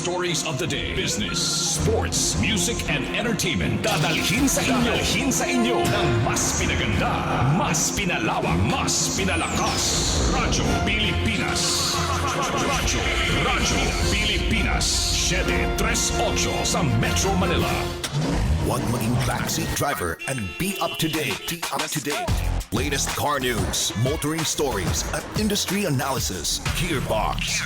stories of the day, business, sports, music, and entertainment. Dadalhin sa inyo ng mas pinaganda, mas pinalawak, mas pinalakas. Radyo Pilipinas. Radyo Pilipinas. 738 sa Metro Manila. Huwag maging backseat driver and be up to date. Latest car news, motoring stories, at industry analysis. GearBox.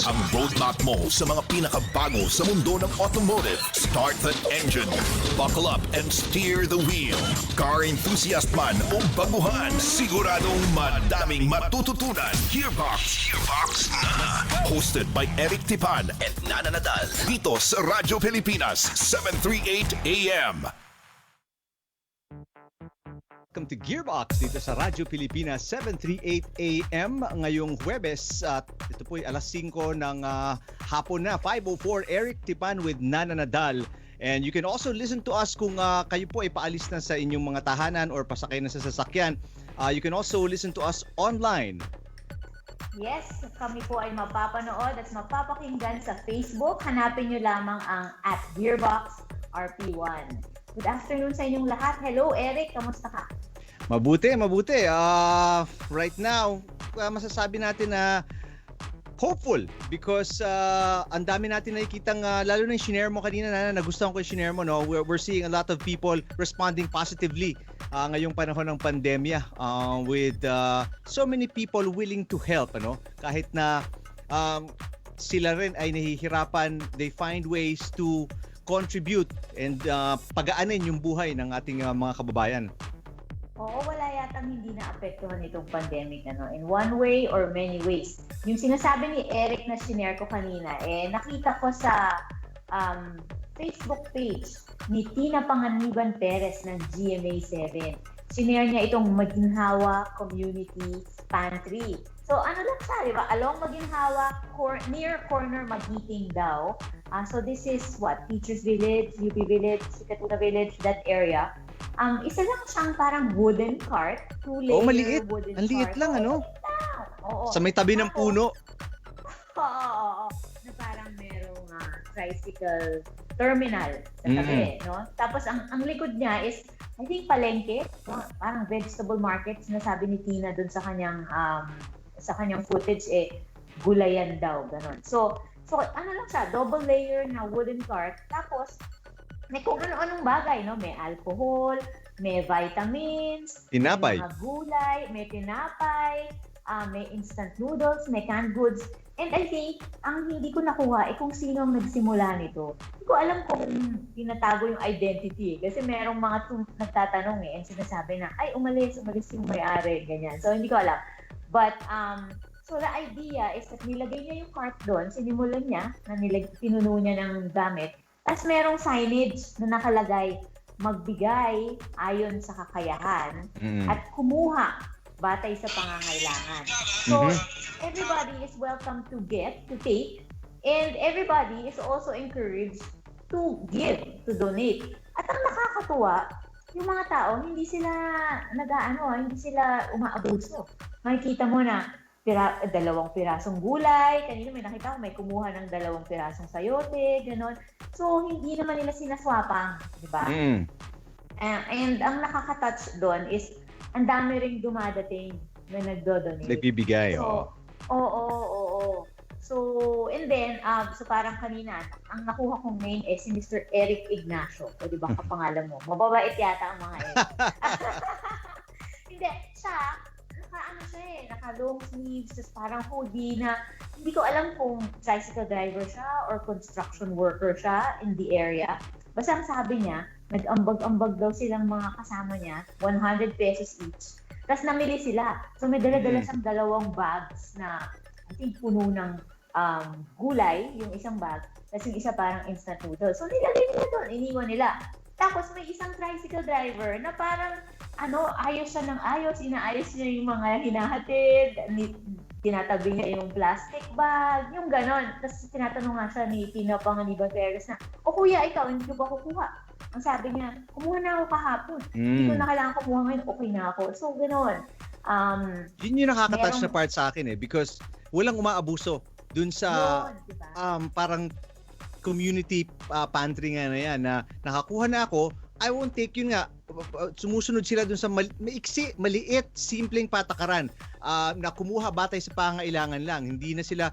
Ang roadmap mo sa mga pinakabago sa mundo ng automotive. Start that engine, buckle up, and steer the wheel. Car enthusiast man o baguhan, siguradong madaming matututunan. GearBox na. Hosted by Eric Tipan and Nana Nadal. Dito sa Radyo Pilipinas, 738 AM. Welcome to GearBox dito sa Radyo Pilipinas 738 AM ngayong Huwebes at ito po ay alas 5 ng hapon na 5:04. Eric Tipan with Nana Nadal. And you can also listen to us kung kayo po ay paalis na sa inyong mga tahanan or pasakay na sa sasakyan. You can also listen to us online. Yes, kami po ay mapapanood at mapapakinggan sa Facebook. Hanapin nyo lamang ang @GearBoxRP1. Good afternoon sa inyong lahat. Hello, Eric. Kamusta ka? Mabuti. Right now, masasabi natin na hopeful because ang dami natin nakikitang lalo na yung shinare mo kanina na nagustuhan ko yung shinare mo, no? We're seeing a lot of people responding positively ngayong panahon ng pandemya with so many people willing to help, ano? Kahit na sila rin ay nahihirapan, they find ways to contribute and pagaanin yung buhay ng ating mga kababayan. Oo, wala yatang hindi na-apektuhan itong pandemic, ano, in one way or many ways. Yung sinasabi ni Eric na shinare ko kanina, nakita ko sa Facebook page ni Tina Panganiban Perez ng GMA7. Sinare niya itong Maginhawa Community Pantry. So ano lang siya, di ba? Along Maginhawa, near corner Magiting daw. So this is what? Teachers Village, UP Village, Sikatuna Village, that area. Isa lang siyang parang wooden cart, two-layer maliit. wooden Ang liit cart. lang, ano? Oo. Sa may tabi ng puno. Oo. Na parang merong tricycle terminal sa tabi, no? Tapos ang likod niya is, I think, palengke, no? Parang vegetable market, sinasabi ni Tina dun sa kanyang footage, gulayan daw, ganun. So ano lang siya, double layer na wooden cart, tapos may kung ano-anong bagay, no? May alcohol, may vitamins, Tinapay. may mga gulay, may tinapay, may instant noodles, may canned goods. And I think, ang hindi ko nakuha, kung sino ang nagsimula nito. Hindi ko alam kung tinatago yung identity. Kasi merong mga nagtatanong and sinasabi na, ay, umalis yung may-ari, ganyan. So, hindi ko alam. But, so the idea is that nilagay niya yung cart doon, sinimulan niya, na pinuno niya ng gamit. Tapos merong signage na nakalagay, magbigay ayon sa kakayahan at kumuha batay sa pangangailangan. So, everybody is welcome to take, and everybody is also encouraged to give, to donate. At ang nakakatuwa, yung mga tao, hindi sila hindi sila umaabuso. Makikita mo na 2 pirasong gulay, kanina may nakita ko may kumuha ng 2 pirasong sayote, gano'n. So, hindi naman nila sinaswapang, di ba? And ang nakaka-touch doon is ang dami ring dumadating na nagdo-donate. Nagbibigay, so, oo. So, and then, so parang kanina, ang nakuha kong name is si Mr. Eric Ignacio. O, di ba, kapangalan mo? Mababait yata ang mga Eric. Hindi, siya, naka-long sleeves, just parang hoodie na, hindi ko alam kung tricycle driver siya or construction worker siya in the area. Basta ang sabi niya, nag-ambag-ambag daw silang mga kasama niya, 100 pesos each. Tapos namili sila. So may dala-dala siyang 2 bags na, I think, puno ng gulay, yung isang bag. Tapos yung isa parang instant noodles. So nilagay nila doon, iniwan nila. Tapos may isang tricycle driver na parang, ayos siya ng ayos, inaayos niya yung mga hinahatid, tinatabi niya yung plastic bag, yung ganon. Tapos tinatanong nga siya ni Tina Panganiban Perez na, kuya, ikaw, hindi ko ba kukuha? Ang sabi niya, kumuha na ako kahapon. Hindi ko na kailangan kumuha ngayon, okay na ako. So, ganon. Yun yung nakaka-touch na part sa akin because walang umaabuso dun sa diba? Parang community pantry nga na yan na nakakuha na ako, I won't take yun nga. Sumusunod sila dun sa maliit, simpleng patakaran na kumuha batay sa pangailangan lang. Hindi na sila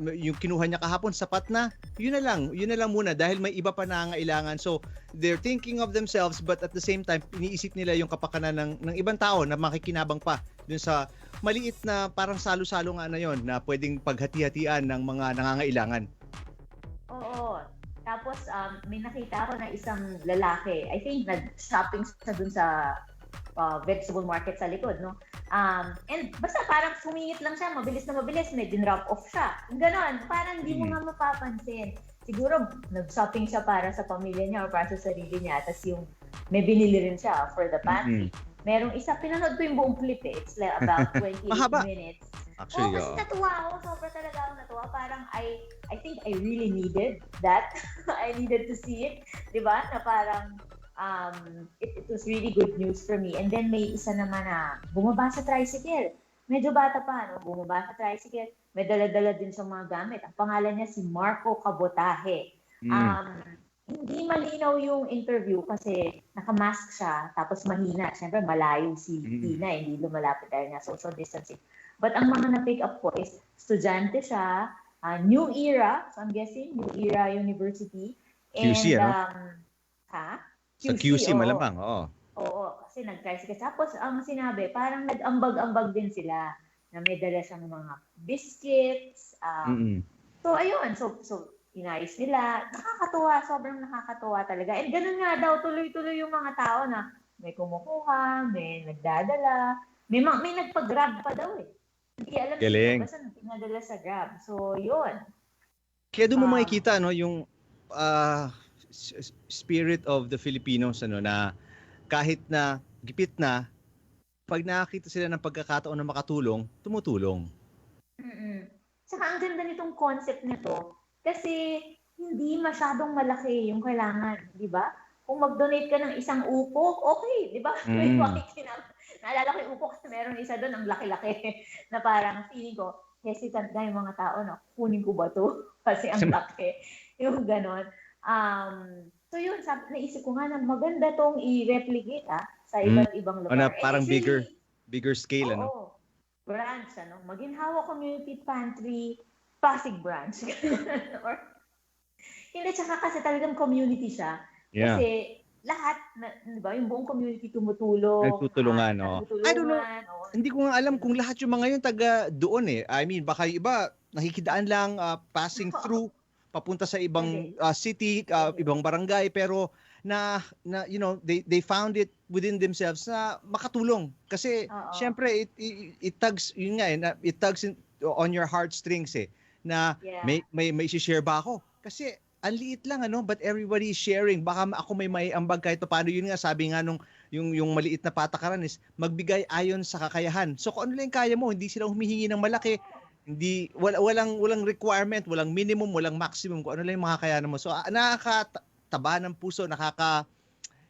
yung kinuha niya kahapon sapat na. Yun na lang muna dahil may iba pa nangangailangan. So they're thinking of themselves but at the same time iniisip nila yung kapakanan ng ibang tao na makikinabang pa dun sa maliit na parang salo-salo nga na yon na pwedeng paghati-hatian ng mga nangangailangan. Oo. Tapos, may nakita ako na isang lalaki. I think nag-shopping siya dun sa vegetable market sa likod, no? And basta parang sumingit lang siya, mabilis na mabilis, may din-drop off siya. Ganon, parang hindi mo nga mapapansin. Siguro, nag-shopping siya para sa pamilya niya o para sa sarili niya. Tapos yung may binili rin siya for the pantry. Merong isa, pinanood ko yung buong clip eh. It's like about 28 minutes. Actually, kasi natuwa ako. Sobra talaga ako natuwa. Parang I think I really needed that. I needed to see it. Diba? Na parang it was really good news for me. And then may isa naman na bumaba sa tricycle. Medyo bata pa, no? Bumaba sa tricycle. May dala-dala din sa mga gamit. Ang pangalan niya si Marco Cabotaje. Hindi malinaw yung interview kasi nakamask siya tapos mahina. Siyempre malayo si Tina, hindi lumalapit dahil nga social distancing. But ang mga na-pick up ko is estudyante siya, New Era, so I'm guessing New Era University. And, QC, ano? QC, sa QC, malamang, oo. Oo, kasi nag-tricycle. Tapos ang sinabi, parang nag-ambag-ambag din sila na may dala siyang mga biscuits. So ayun, so inayos nila. Nakakatuwa, sobrang nakakatuwa talaga. And ganun nga daw, tuloy-tuloy yung mga tao na may kumukuha, may nagdadala, may nagpag-grab pa daw eh. Hindi alam sila, basta pinadala sa Grab. So, yun. Kaya doon mo makikita, no, yung spirit of the Filipinos, ano, na kahit na gipit na, pag nakakita sila ng pagkakataon na makatulong, tumutulong. Saka ang ganda nitong concept nito, kasi hindi masyadong malaki yung kailangan, di ba? Kung mag-donate ka ng isang upo, okay, di ba? May naalala ko yung upo kasi meron isa doon, ang laki-laki, na parang feeling ko, hesitant na yung mga tao na kunin ko ba to? Kasi ang laki. Yung ganon. So yun, naisip ko nga na maganda tong i-replicate sa iba't ibang lugar. Parang bigger scale, ano? Branch, ano? Maginhawa Community Pantry, Pasig branch. Or, hindi, tsaka kasi talagang community siya. Yeah. Kasi lahat, di ba, yung buong community tumutulong. Nagtutulungan, I don't know. Hindi ko nga alam kung lahat yung mga yun taga doon eh. I mean, baka yung iba, nakikidaan lang, passing through, papunta sa ibang city, ibang barangay, pero you know, they found it within themselves na makatulong. Kasi, syempre, it tugs, yun nga eh, it tugs on your heartstrings eh, na may share ba ako? Kasi, ang liit lang, ano, but everybody is sharing. Baka ako may ambag kahit paano. Yun nga, sabi nga nung yung maliit na patakaran is magbigay ayon sa kakayahan. So kung ano lang kaya mo, hindi sila humihingi ng malaki. Hindi, walang requirement, walang minimum, walang maximum. Kung ano lang yung makakayanan mo. So nakakataba ng puso,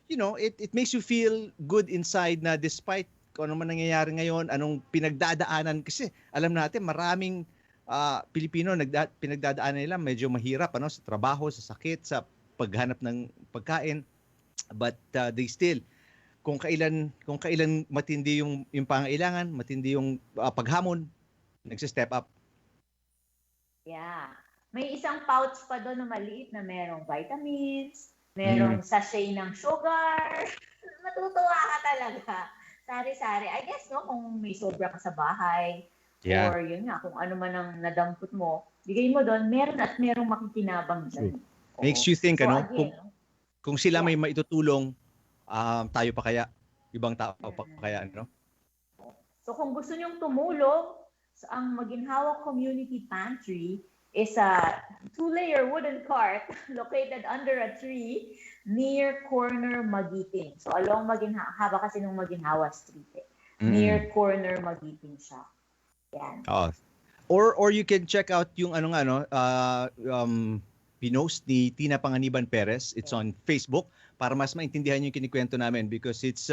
you know, it makes you feel good inside na despite kung ano man nangyayari ngayon, anong pinagdadaanan. Kasi alam natin, maraming Pilipino pinagdadaanan nila medyo mahirap, ano, sa trabaho, sa sakit, sa paghanap ng pagkain, but they still kung kailan matindi yung pangailangan, matindi yung paghamon, nagsi-step up. Yeah, may isang pouch pa doon na maliit na merong vitamins, merong sachet ng sugar. Matutuwa ka talaga. Sari-sari. I guess, no, kung may sobra ka sa bahay, or yun nga, kung ano man ang nadampot mo, bigay mo doon, meron at merong makikinabang dyan. Makes you think, so, ano, again, kung sila may maitutulong, tayo pa kaya, ibang tao pa kaya, ano? So kung gusto nyong tumulong, ang Maginhawa Community Pantry is a 2-layer wooden cart located under a tree near corner Magiting. So along haba kasi ng Maginhawa Street eh. Near corner Magiting siya. Yan. Or you can check out yung pinost ni Tina Panganiban Perez. It's on Facebook para mas maintindihan yung kinikwento namin because it's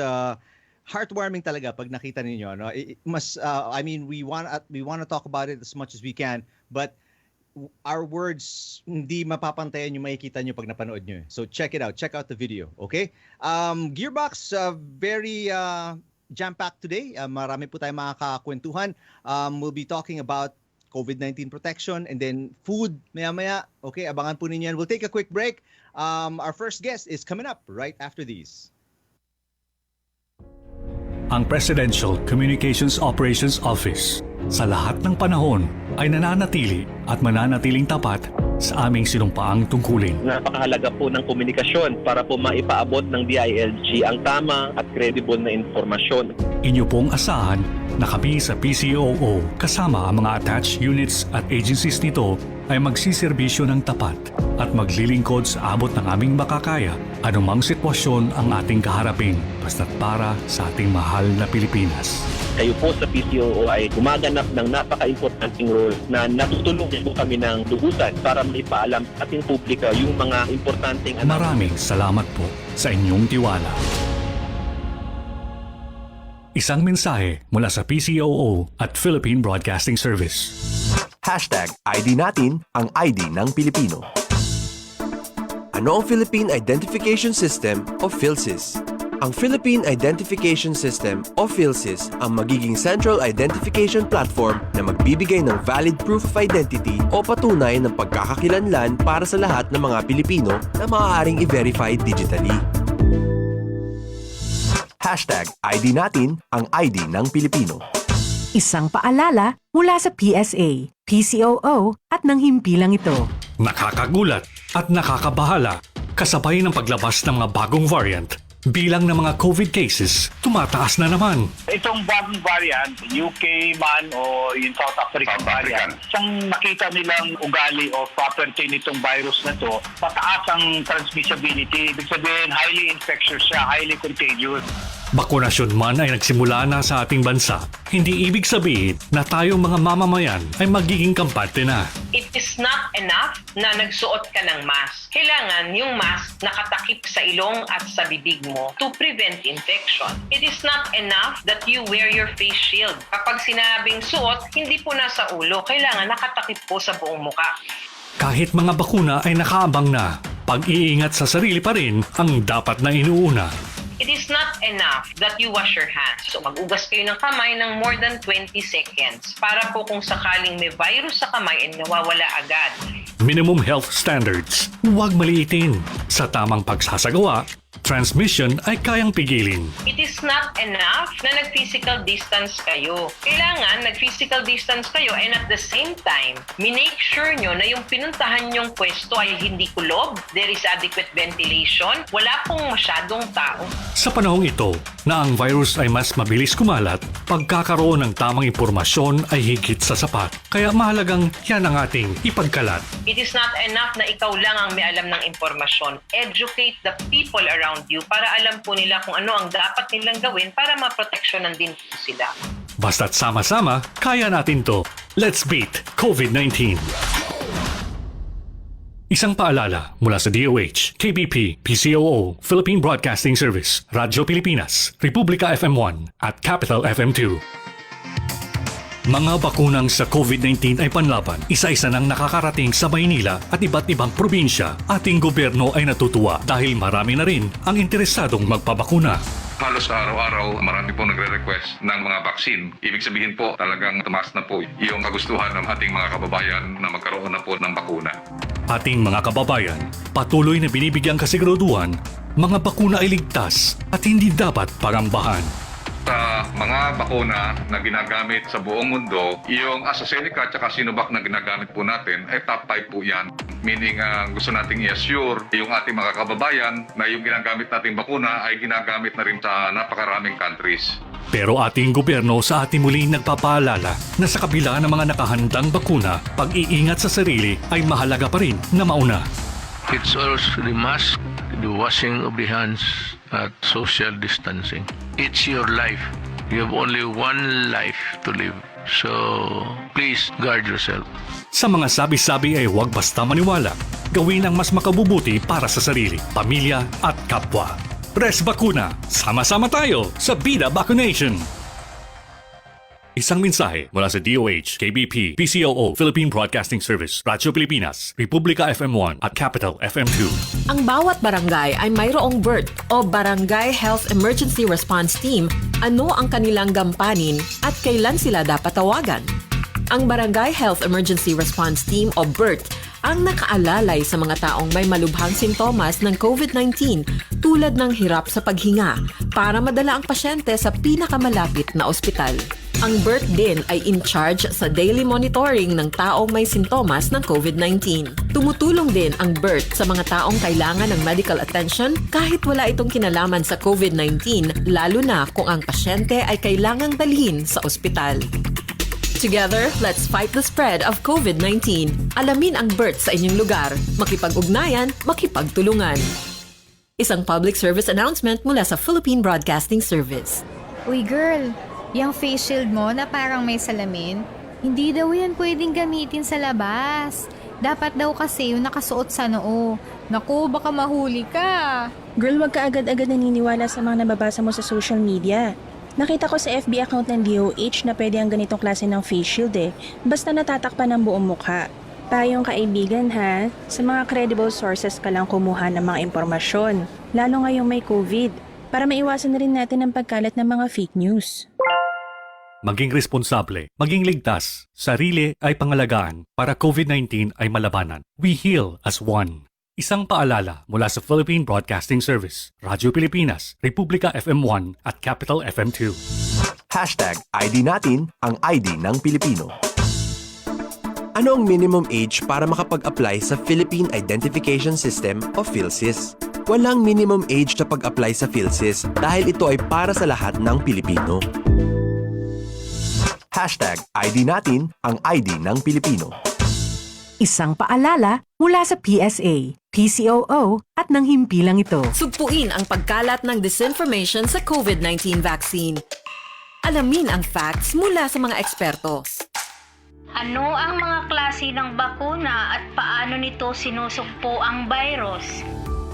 heartwarming talaga pag nakita ninyo, no? I mean, we want to talk about it as much as we can, but our words hindi mapapantayan yung makikita nyo pag napanood nyo. So check it out. Check out the video. Okay? Gearbox, very jam-packed today. Marami po tayong makakakwentuhan. We'll be talking about COVID-19 protection and then food maya-maya. Okay, abangan po ninyo yan. We'll take a quick break. Our first guest is coming up right after these. Ang Presidential Communications Operations Office sa lahat ng panahon ay nananatili at mananatiling tapat sa aming sinumpaang tungkulin. Napakahalaga po ng komunikasyon para po maipaabot ng DILG ang tama at credible na informasyon. Inyo pong asahan na kami sa PCOO kasama ang mga attached units at agencies nito ay magsiserbisyo ng tapat at maglilingkod sa abot ng aming makakaya anumang sitwasyon ang ating kaharapin basta't para sa ating mahal na Pilipinas. Kayo po sa PCOO ay gumaganap ng napaka-importanting role na natutulungan po kami ng lubusan para maipaalam sa ating publika yung mga importanteng Maraming salamat po sa inyong tiwala. Isang mensahe mula sa PCOO at Philippine Broadcasting Service. #ID natin ang ID ng Pilipino. Ano ang Philippine Identification System o PhilSys? Ang Philippine Identification System o PhilSys ang magiging central identification platform na magbibigay ng valid proof of identity o patunay ng pagkakakilanlan para sa lahat ng mga Pilipino na maaaring i-verify digitally. #ID natin ang ID ng Pilipino. Isang paalala mula sa PSA, PCOO at ng himpilang ito. Nakakagulat at nakakabahala kasabay ng paglabas ng mga bagong variant. Bilang ng mga COVID cases, tumataas na naman. Itong bagong variant, UK man o yung South African variant, siyang nakita nilang ugali o property nitong virus na to, mataas ang transmissibility. Ibig sabihin, highly infectious siya, highly contagious. Bakunasyon man ay nagsimula na sa ating bansa, hindi ibig sabihin na tayong mga mamamayan ay magiging kampante na. It is not enough na nagsuot ka ng mask. Kailangan yung mask nakatakip sa ilong at sa bibig mo to prevent infection. It is not enough that you wear your face shield. Kapag sinabing suot, hindi po nasa ulo. Kailangan nakatakip po sa buong muka. Kahit mga bakuna ay nakaabang na, pag-iingat sa sarili pa rin ang dapat na inuuna. It is not enough that you wash your hands. So mag-ugas kayo ng kamay ng more than 20 seconds para po kung sakaling may virus sa kamay ay nawawala agad. Minimum health standards, huwag maliitin. Sa tamang pagsasagawa, transmission ay kayang pigilin. It is not enough na nag-physical distance kayo. Kailangan nag-physical distance kayo and at the same time, minake sure nyo na yung pinuntahan nyong pwesto ay hindi kulob, there is adequate ventilation, wala pong masyadong tao. Sa panahong ito, na ang virus ay mas mabilis kumalat, pagkakaroon ng tamang impormasyon ay higit sa sapat. Kaya mahalagang yan ang ating ipagkalat. It is not enough na ikaw lang ang may alam ng impormasyon. Educate the people around you para alam po nila kung ano ang dapat nilang gawin para maproteksyonan din po sila. Basta't sama-sama, kaya natin to. Let's beat COVID-19! Isang paalala mula sa DOH, KBP, PCOO, Philippine Broadcasting Service, Radyo Pilipinas, Republika FM1 at Capital FM2. Mga bakunang sa COVID-19 ay panlaban, isa-isa nang nakakarating sa Maynila at iba't ibang probinsya. Ating gobyerno ay natutuwa dahil marami na rin ang interesadong magpabakuna. Halos araw-araw, marami po nagre-request ng mga vaccine. Ibig sabihin po, talagang tumaas na po yung kagustuhan ng ating mga kababayan na magkaroon na po ng bakuna. Ating mga kababayan, patuloy na binibigyang kasiguraduhan, mga bakuna ay ligtas at hindi dapat pagambahan. Sa mga bakuna na ginagamit sa buong mundo, yung AstraZeneca at Sinovac na ginagamit po natin ay top 5 po yan. Meaning gusto nating i-assure yung ating mga kababayan na yung ginagamit nating bakuna ay ginagamit na rin sa napakaraming countries. Pero ating gobyerno sa ating muling nagpapaalala na sa kabila ng mga nakahandang bakuna, pag-iingat sa sarili ay mahalaga pa rin na mauna. It's also the mask, the washing of the hands, at social distancing. It's your life. You have only one life to live. So, please guard yourself. Sa mga sabi-sabi ay huwag basta maniwala. Gawin ang mas makabubuti para sa sarili, pamilya at kapwa. Press bakuna. Sama-sama tayo sa Bida Vaccination. Isang mensahe mula sa DOH, KBP, PCOO, Philippine Broadcasting Service, Radyo Pilipinas, Republika FM1 at Capital FM2. Ang bawat barangay ay mayroong BERT o Barangay Health Emergency Response Team. Ano ang kanilang gampanin at kailan sila dapat tawagan? Ang Barangay Health Emergency Response Team o BERT ang nakaalalay sa mga taong may malubhang sintomas ng COVID-19 tulad ng hirap sa paghinga para madala ang pasyente sa pinakamalapit na ospital. Ang BERT din ay in charge sa daily monitoring ng taong may sintomas ng COVID-19. Tumutulong din ang BERT sa mga taong kailangan ng medical attention kahit wala itong kinalaman sa COVID-19, lalo na kung ang pasyente ay kailangang dalhin sa ospital. Together, let's fight the spread of COVID-19. Alamin ang BERT sa inyong lugar. Makipag-ugnayan, makipagtulungan. Isang public service announcement mula sa Philippine Broadcasting Service. Uy girl, yung face shield mo na parang may salamin, hindi daw yan pwedeng gamitin sa labas. Dapat daw kasi yung nakasuot sa noo. Naku, baka mahuli ka. Girl, wag ka agad-agad naniniwala sa mga nababasa mo sa social media. Nakita ko sa FB account ng DOH na pwede ang ganitong klase ng face shield basta natatakpan ng buong mukha. Tayong kaibigan ha, sa mga credible sources ka lang kumuha ng mga impormasyon, lalo ngayong may COVID, para maiwasan na rin natin ang pagkalat ng mga fake news. Maging responsable, maging ligtas, sarili ay pangalagaan para COVID-19 ay malabanan. We heal as one. Isang paalala mula sa Philippine Broadcasting Service, Radyo Pilipinas, Republika FM1 at Capital FM2. #ID natin ang ID ng Pilipino. Ano ang minimum age para makapag-apply sa Philippine Identification System o PhilSys? Walang minimum age na pag-apply sa PhilSys dahil ito ay para sa lahat ng Pilipino. #ID natin ang ID ng Pilipino. Isang paalala mula sa PSA, PCOO at ng himpilang ito. Sugpuin ang pagkalat ng disinformation sa COVID-19 vaccine. Alamin ang facts mula sa mga eksperto. Ano ang mga klase ng bakuna at paano nito sinusugpo ang virus?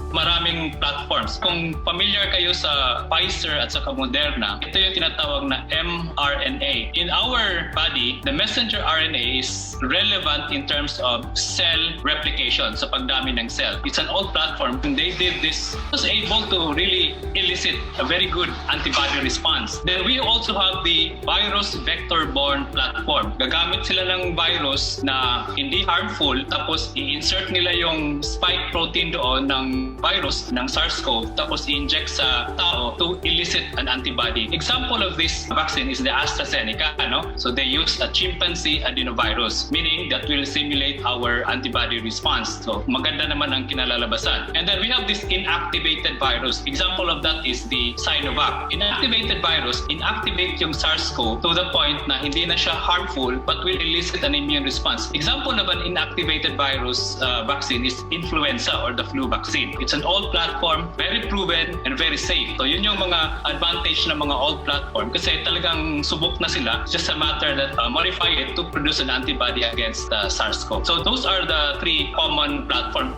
Maraming platforms. Kung familiar kayo sa Pfizer at sa Moderna, ito yung tinatawag na mRNA. In our body, the messenger RNA is relevant in terms of cell replication, sa pagdami ng cell. It's an old platform. When they did this, it was able to really elicit a very good antibody response. Then we also have the virus vector-borne platform. Gagamit sila ng virus na hindi harmful, tapos i-insert nila yung spike protein doon ng virus ng SARS-CoV, tapos i-inject sa tao to elicit an antibody. Example of this vaccine is the AstraZeneca. So they use a chimpanzee adenovirus, meaning that will simulate our antibody response. So maganda naman ang kinalalabasan. And then we have this inactivated virus. Example of that is the Sinovac. Inactivated virus, inactivate yung SARS-CoV to the point na hindi na siya harmful but will elicit an immune response. Example of an inactivated virus vaccine is influenza or the flu vaccine. It's an old platform, very proven and very safe. So yun yung mga advantage ng mga old platform kasi talagang subok na sila. It's just a matter that modify it to produce an antibody against SARS-CoV. So those are the three common platforms.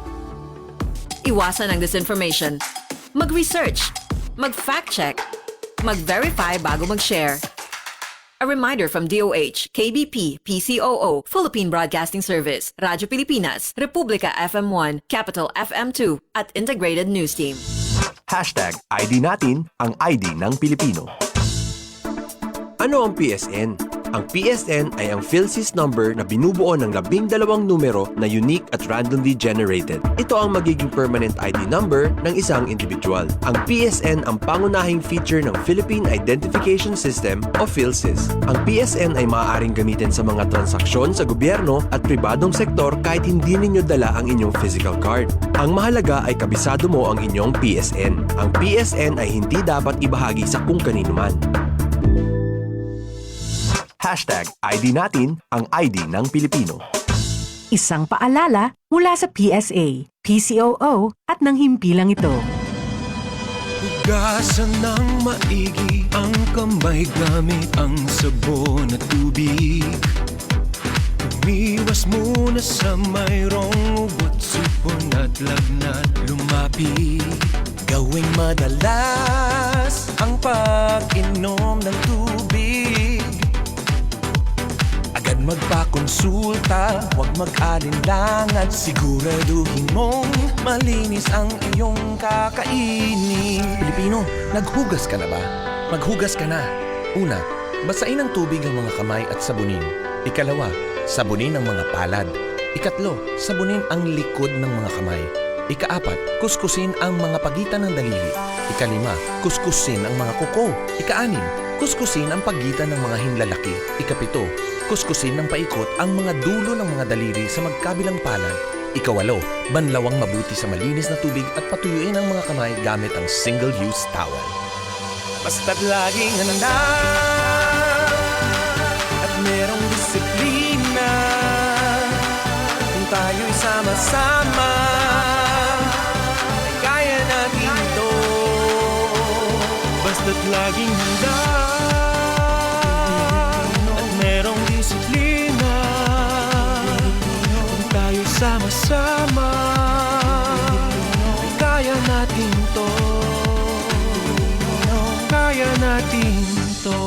Iwasan ang disinformation. Mag-research, mag-fact check, mag-verify bago mag-share. A reminder from DOH, KBP, PCOO, Philippine Broadcasting Service, Radyo Pilipinas, Republika FM1, Capital FM2, at Integrated News Team. #ID natin ang ID ng Pilipino. Ano ang PSN? Ang PSN ay ang PhilSys number na binubuo ng 12 numero na unique at randomly generated. Ito ang magiging permanent ID number ng isang individual. Ang PSN ang pangunahing feature ng Philippine Identification System o PhilSys. Ang PSN ay maaaring gamitin sa mga transaksyon sa gobyerno at pribadong sektor kahit hindi ninyo dala ang inyong physical card. Ang mahalaga ay kabisado mo ang inyong PSN. Ang PSN ay hindi dapat ibahagi sa kung kanino man. #ID natin ang ID ng Pilipino. Isang paalala mula sa PSA, PCOO at ng himpilang ito. Hugasan ng maigi ang kamay gamit ang sabon at tubig. Umiwas muna sa mayroong ubat, sipon at lagnat lumapit. Gawing madalas ang pag-inom ng tubig Huwag magpakonsulta, huwag mag-alinlangan. Siguraduhin mong malinis ang iyong kakainin. Pilipino, naghugas ka na ba? Maghugas ka na. Una, basain ng tubig ang mga kamay at sabunin. Ikalawa, sabunin ang mga palad. Ikatlo, sabunin ang likod ng mga kamay. Ikaapat, kuskusin ang mga pagitan ng daliri. Ikalima, kuskusin ang mga kuko. Ikaanim, kuskusin ang pagitan ng mga hinlalaki. Ikapito, kuskusin ng paikot ang mga dulo ng mga daliri sa magkabilang palad. Ikawalo, banlawang mabuti sa malinis na tubig at patuyuin ang mga kamay gamit ang single-use towel. Basta't laging handa at merong disiplina. Kung tayo'y sama-sama, ay kaya natin to. Basta't laging handa at merong disiplina. Kung tayo'y sama-sama, ay kaya natin to. Kaya natin to.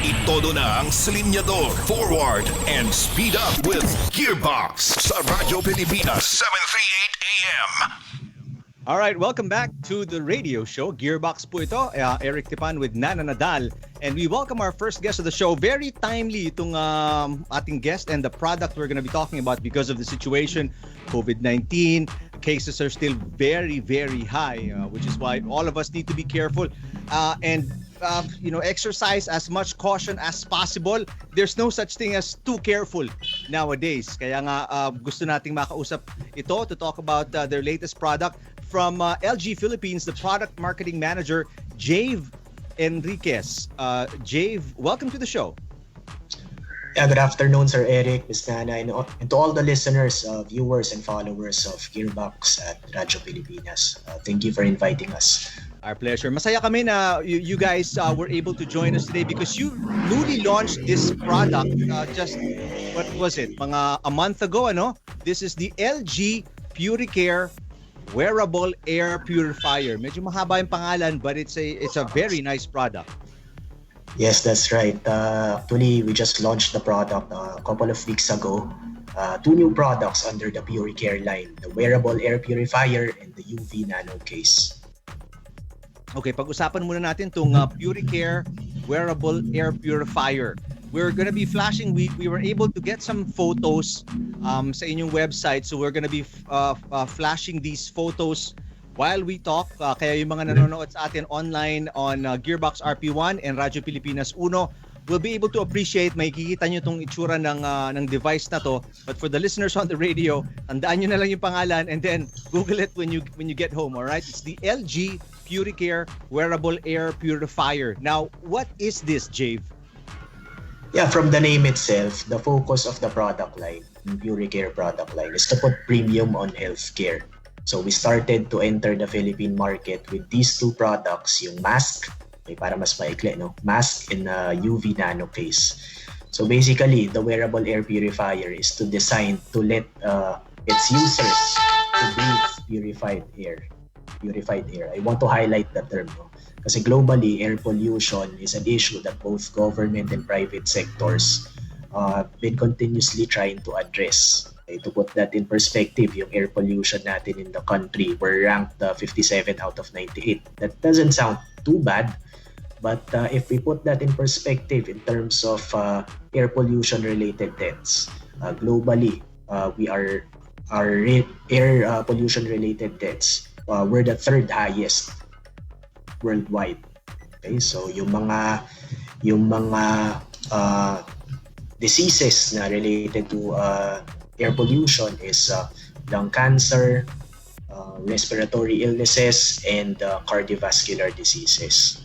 Itodo na ang silinyador, forward, and speed up with GearBox sa Radyo Pilipinas, 738 AM. Alright, welcome back to the radio show. GearBox po ito. Eric Tipan with Nana Nadal. And we welcome our first guest of the show. Very timely itong ating guest and the product we're going to be talking about because of the situation. COVID-19, cases are still very, very high, which is why all of us need to be careful and exercise as much caution as possible. There's no such thing as too careful nowadays. Kaya nga gusto nating makausap ito to talk about their latest product. From LG Philippines, the product marketing manager, Jave Enriquez. Jave, welcome to the show. Yeah, good afternoon, Sir Eric, Ms. Nana, and to all the listeners, viewers, and followers of GearBox at Radyo Pilipinas. Thank you for inviting us. Our pleasure. Masaya kami na you guys were able to join us today because you newly launched this product just, what was it, a month ago, ano? This is the LG PuriCare Wearable Air Purifier. Medyo mahaba yung pangalan, but it's a very nice product. Yes, that's right. Actually, we just launched the product a couple of weeks ago. Two new products under the PuriCare line, the Wearable Air Purifier and the UV Nano Case. Okay, pag-usapan muna natin itong PuriCare Wearable Air Purifier. We're gonna be flashing, we were able to get some photos sa inyong website, so we're gonna be flashing these photos while we talk. Kaya yung mga nanonood sa atin online on GearBox RP1 and Radyo Pilipinas 1 will be able to appreciate, makikita nyo itong itsura ng device na to. But for the listeners on the radio, tandaan nyo na lang yung pangalan and then Google it when you get home, alright? It's the LG PuriCare Wearable Air Purifier. Now, what is this, Jave? Yeah, from the name itself, the focus of the product line, the PuriCare product line, is to put premium on healthcare. So we started to enter the Philippine market with these two products, yung mask, para mas maikli, no? Mask and UV Nano Case. So basically, the wearable air purifier is to design to let its users to breathe purified air. I want to highlight that term, no? Kasi globally, air pollution is an issue that both government and private sectors been continuously trying to address. Okay, to put that in perspective, yung air pollution natin in the country, we're ranked 57 out of 98. That doesn't sound too bad, but if we put that in perspective in terms of air pollution-related deaths, globally, our air pollution-related deaths, we're the third highest worldwide. Okay, so yung mga diseases na related to air pollution is lung cancer, respiratory illnesses, and cardiovascular diseases.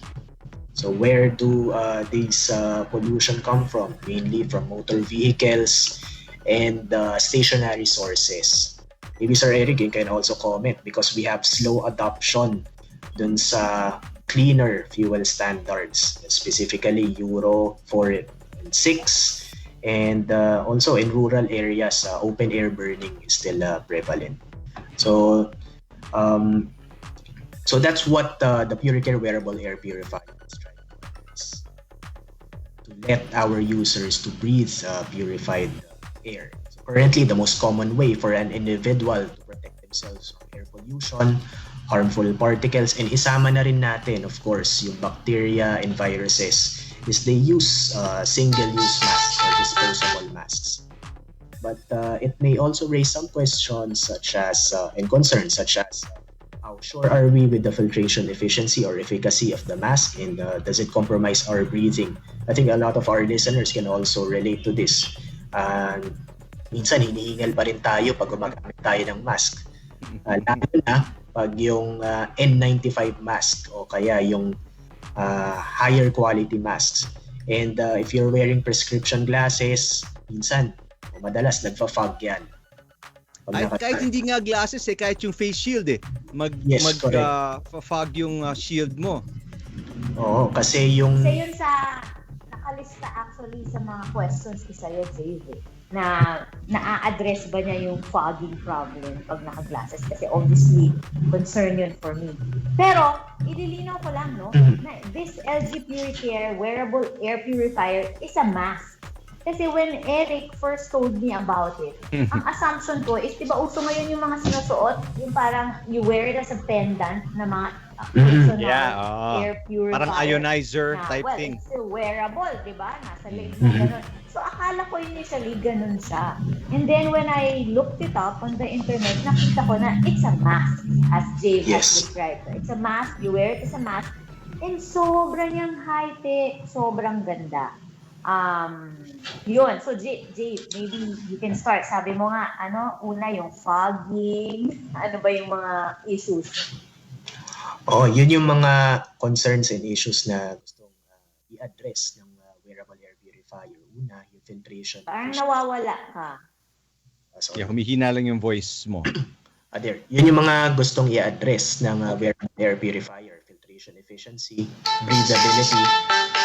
So where do these pollution come from? Mainly from motor vehicles and stationary sources. Maybe Sir Eric, you can also comment because we have slow adoption dun sa cleaner fuel standards, specifically Euro 4 and 6, and also in rural areas, open air burning is still prevalent. So that's what the PuriCare wearable air purifier is trying to let our users to breathe purified air. So currently, the most common way for an individual to protect themselves from air pollution, harmful particles, and isama na rin natin, of course, yung bacteria and viruses, is they use single-use masks or disposable masks. But it may also raise some questions such as, and concerns such as, how sure are we with the filtration efficiency or efficacy of the mask, and does it compromise our breathing? I think a lot of our listeners can also relate to this. Minsan hinihingal pa rin tayo pag gumagamit tayo ng mask. Lalo na pag yung N95 mask o kaya yung higher quality masks. And if you're wearing prescription glasses, minsan o madalas nagfa-fog yan. Kahit hindi nga glasses kahit yung face shield fog yung shield mo. Oo, kasi yung... Kasi yun sa nakalista actually sa mga questions ko sa'yo, Dave, na naa-address ba niya yung fogging problem pag naka-glasses? Kasi obviously, concern yun for me. Pero, ililinaw ko lang, no, na this LG Puricare wearable air purifier is a mask. Kasi when Eric first told me about it, ang assumption ko is, di ba uso ngayon yung mga sinusuot, yung parang you wear it as a pendant na mga personal air purifier. Parang ionizer na, type thing. It's still wearable, di ba? Nasa leg mo, ganun. So akala ko initially ganun siya. And then when I looked it up on the internet, nakita ko na it's a mask, as Jay has described. It's a mask, you wear it as a mask, and sobrang yung high-tech, sobrang ganda. Yun. So, Jay, maybe you can start. Sabi mo nga, una yung fogging, ano ba yung mga issues? Yun yung mga concerns and issues na gustong i-address ng wearable air purifier. Una, yung filtration. Parang nawawala ka. Humihina lang yung voice mo. There. Yun yung mga gustong i-address ng wearable air purifier. Filtration efficiency, breathability,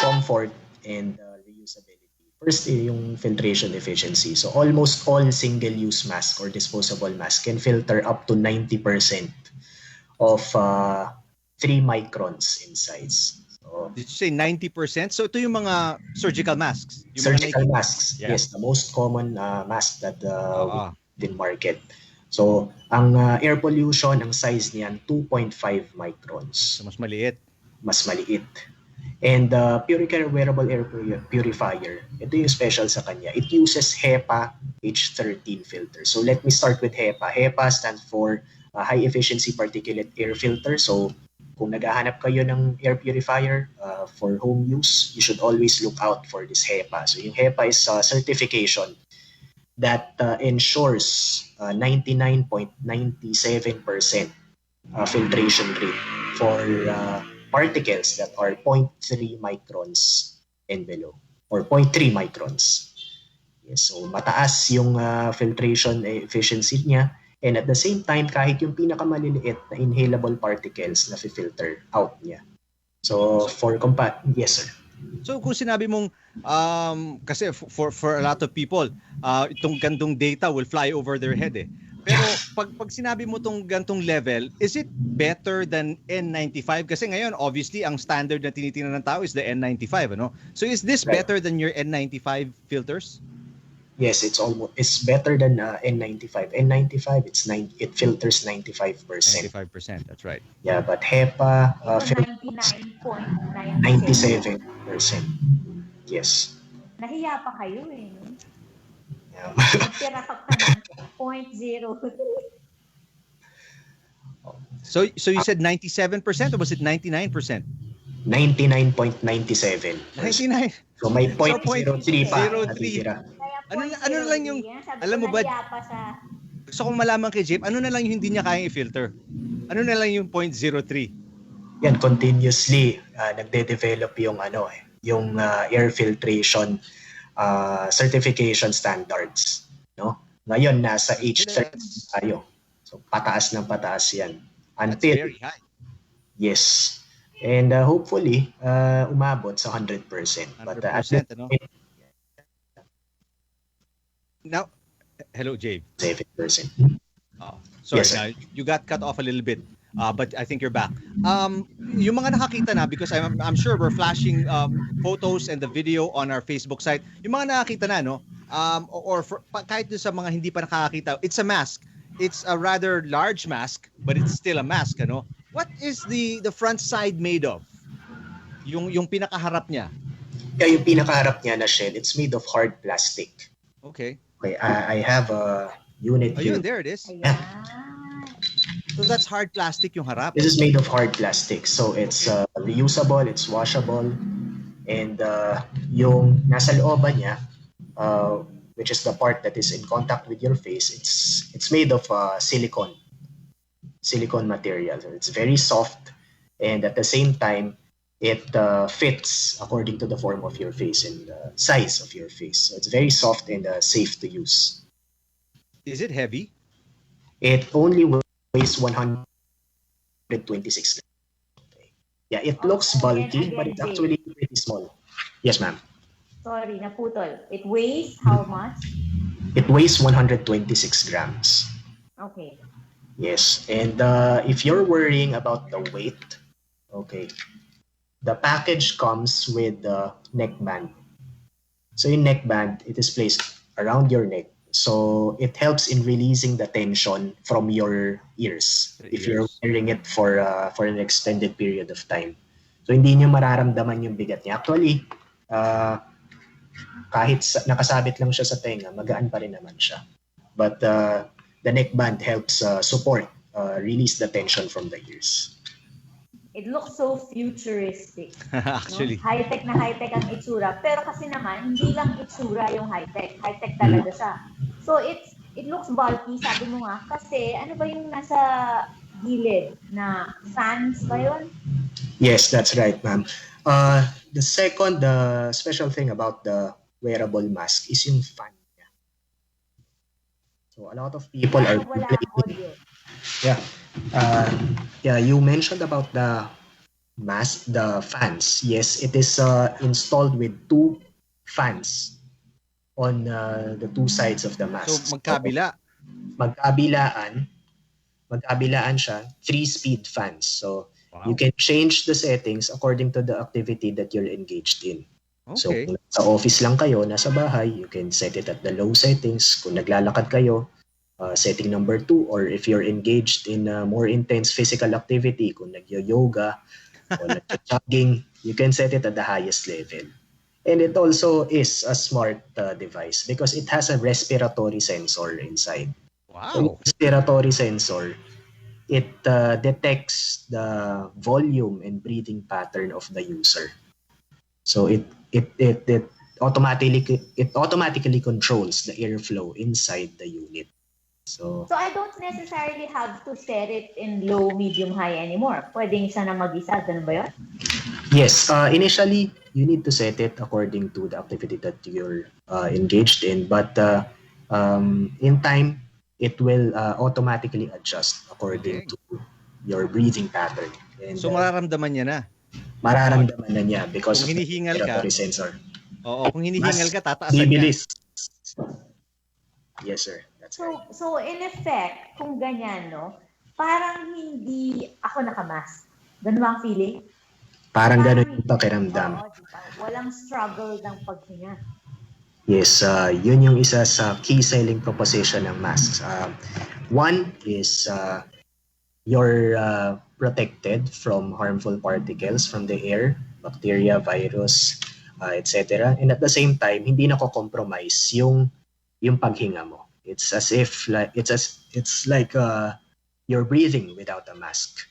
comfort, and reusability. First, yung filtration efficiency. So almost all single-use mask or disposable mask can filter up to 90% of 3 microns in size. So, did you say 90%? So ito yung mga surgical masks? Yung surgical masks, yes. The most common mask that in market. So ang air pollution, ang size niyan, 2.5 microns. So mas maliit. Mas maliit. And Puricare wearable air purifier, ito yung special sa kanya. It uses HEPA H13 filter. So let me start with HEPA. HEPA stands for high efficiency particulate air filter. So kung naghahanap kayo ng air purifier for home use, you should always look out for this HEPA. So yung HEPA is a certification that ensures 99.97% filtration rate for particles that are 0.3 microns and below, or 0.3 microns. Yes, so mataas yung filtration efficiency niya, and at the same time, kahit yung pinakamaliliit na inhalable particles na filter out niya. So yes sir. So kung sinabi mong kasi for a lot of people, itong gandong data will fly over their head Pero pag sinabi mo tong gantong level, is it better than N95? Kasi ngayon, obviously, ang standard na tinitingnan ng tao is the N95, ano? So is this better than your N95 filters? Yes, it's better than N95. N95, it filters 95%. 95%, that's right. Yeah, but HEPA 97%. Yes. Nahiya pa kayo no? So you said 97% or was it 99%? 99.97. 99. So may 0.03 pa. 0.03. Ano na lang yung, alam mo ba, gusto kong malaman kay Jeep, ano na lang yung hindi niya kayang i-filter? Ano na lang yung 0.03? Yan, continuously nagde-develop yung yung air filtration certification standards, no? Ngayon nasa H13 tayo. So pataas ng pataas 'yan. Until that's very high. Yes. And hopefully umabot sa 100%. 100%, But no? Now, hello Jay. 7%. Sorry, yes, now, you got cut off a little bit. but I think you're back. Yung mga nakakita na, because I'm sure we're flashing photos and the video on our Facebook site. Yung mga nakakita na, no? Kahit sa mga hindi pa nakakita, it's a mask. It's a rather large mask, but it's still a mask, ano? What is the front side made of? Yung pinakaharap niya. Yeah, yung pinakaharap niya na shell, it's made of hard plastic. Okay. Okay, I have a unit here. Ayun, there it is. So that's hard plastic yung harap. This is made of hard plastic. So it's reusable, it's washable, and yung nasa looban niya, which is the part that is in contact with your face, it's made of silicone material. So it's very soft, and at the same time, it fits according to the form of your face and the size of your face. So it's very soft and safe to use. Is it heavy? It only weighs 126 grams. Yeah, it looks bulky, but it's actually pretty small. Yes, ma'am. Sorry, naputol. It weighs how much? It weighs 126 grams. Okay. Yes, and if you're worrying about the weight, okay, the package comes with the neckband. So in neckband, it is placed around your neck. So it helps in releasing the tension from your ears if you're wearing it for an extended period of time. So hindi nyo mararamdaman yung bigat niya. Actually, kahit nakasabit lang siya sa tenga, magaan pa rin naman siya. But the neckband helps support, release the tension from the ears. It looks so futuristic. Actually. No? High-tech na high-tech ang itsura. Pero kasi naman, hindi lang itsura yung high-tech. High-tech talaga siya. So it looks bulky, sabi mo nga. Kasi ano ba yung nasa gilid na fans ba yun? Yes, that's right, ma'am. The second special thing about the wearable mask is yung fan niya. So a lot of people are complaining. Yeah, you mentioned about the mask, the fans. Yes, it is installed with two fans on the two sides of the mask. So magkabila. Magkabilaan siya, 3-speed fans. So you can change the settings according to the activity that you're engaged in. Okay. So kung sa office lang kayo, nasa bahay, you can set it at the low settings. Kung naglalakad kayo, setting number 2, or if you're engaged in more intense physical activity, kung nag-yoga or nag-jogging, you can set it at the highest level. And it also is a smart device because it has a respiratory sensor inside. Wow. So, respiratory sensor, it detects the volume and breathing pattern of the user. So it automatically controls the airflow inside the unit. So I don't necessarily have to set it in low, medium, high anymore. Pwedeng siya na mag-isa. Ganun ba yun? Yes. Initially, you need to set it according to the activity that you're engaged in. But in time, it will automatically adjust according to your breathing pattern. And, so mararamdaman niya na? Mararamdaman na niya because kung of the respiratory sensor. Oo, kung hinihingal ka, tataasan bibilis. Yes, sir. So in effect, kung ganyan, no, parang hindi ako nakamask. Ganun ba ang feeling? Parang ganun yung pakiramdam. Walang struggle ng paghinga. Yes, yun yung isa sa key selling proposition ng masks. One is you're protected from harmful particles from the air, bacteria, virus, etc. And at the same time, hindi nako-compromise yung paghinga mo. It's as if it's like you're breathing without a mask.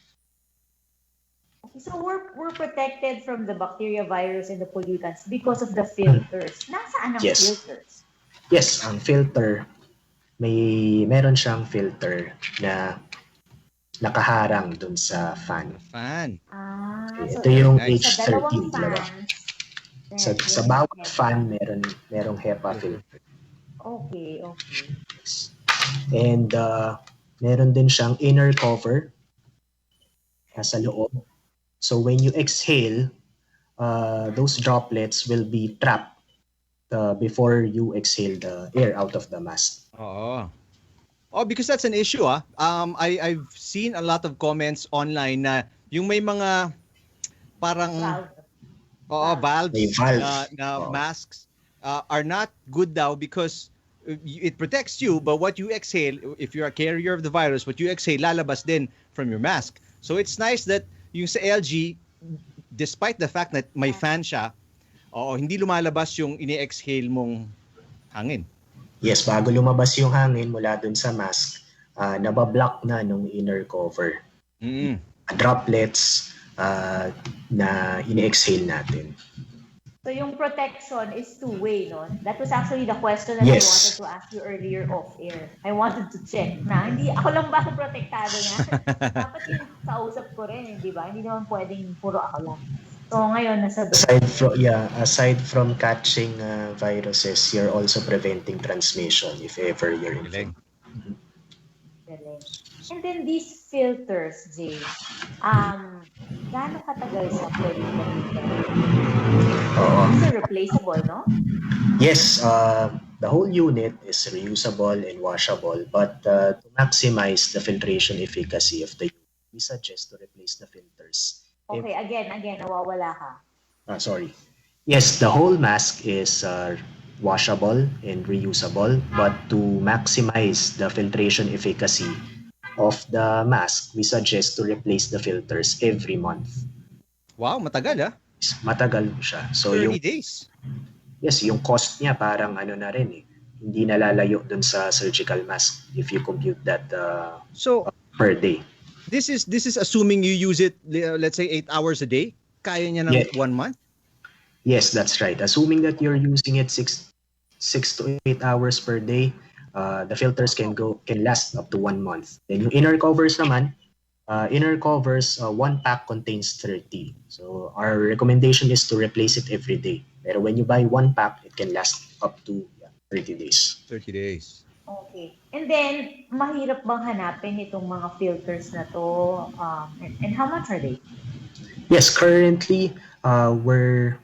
Okay, so we're protected from the bacteria, virus, and the pollutants because of the filters. Nasaan ang filters? Yes, ang filter, meron siyang filter na nakaharang dun sa fan. So ito yung sa H13. Sa bawat fan, merong HEPA filter. Okay. And meron din siyang inner cover sa loob. So when you exhale, those droplets will be trapped before you exhale the air out of the mask. Oo. Oh, because that's an issue, ah. I've seen a lot of comments online na yung may mga parang valves May valve. na masks are not good daw because it protects you, but what you exhale, if you're a carrier of the virus, what you exhale lalabas din from your mask. So it's nice that yung sa LG, despite the fact that may fan siya, hindi lumalabas yung ini-exhale mong hangin. Yes, bago lumabas yung hangin mula dun sa mask, nabablock na nung inner cover. Droplets na ini-exhale natin. So yung protection is two-way, no? That was actually the question that Yes. I wanted to ask you earlier off-air. I wanted to check na hindi ako lang ba protektado niya? Dapat yung kausap ko rin, di ba? Hindi naman pwedeng puro ako lang. So ngayon, nasa aside from catching viruses, you're also preventing transmission if ever you're infected. And then these filters, Jay, gaano katagal sa pwede gamitin? These are replaceable, no? Yes, the whole unit is reusable and washable, but to maximize the filtration efficacy of the unit, we suggest to replace the filters. Okay, again, nawawala ka. Sorry. Yes, the whole mask is washable and reusable, but to maximize the filtration efficacy of the mask, we suggest to replace the filters every month. Wow, matagal ah. Matagal siya. So 30 days. Yes, yung cost niya parang ano na rin eh. Hindi nalalayo dun sa surgical mask if you compute that per day. This is assuming you use it, let's say 8 hours a day. Kaya niya ng 1 month? Yes, that's right. Assuming that you're using it 6 to 8 hours per day, the filters can last up to 1 month. Then yung inner covers naman, one pack contains 30. So our recommendation is to replace it every day. Pero when you buy one pack, it can last up to 30 days. 30 days. Okay. And then, mahirap bang hanapin itong mga filters na to? And how much are they? Yes, currently we're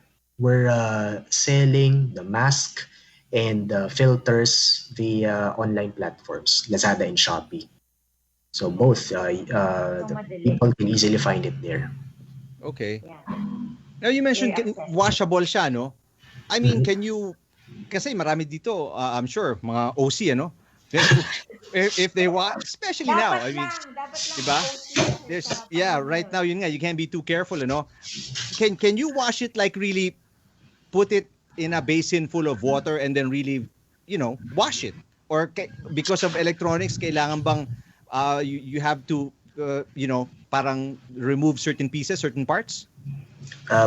selling the mask and the filters via online platforms, Lazada and Shopee. So both the people can easily find it there. Okay. Now you mentioned washable siya, no? I mean, can you, kasi marami dito, I'm sure, mga OC, ano? If they wash, especially now, I mean, diba? There's, right now, yun nga, you can't be too careful, ano? Can you wash it like really put it in a basin full of water and then really, wash it? Or because of electronics, kailangan bang you have to, parang remove certain pieces, certain parts?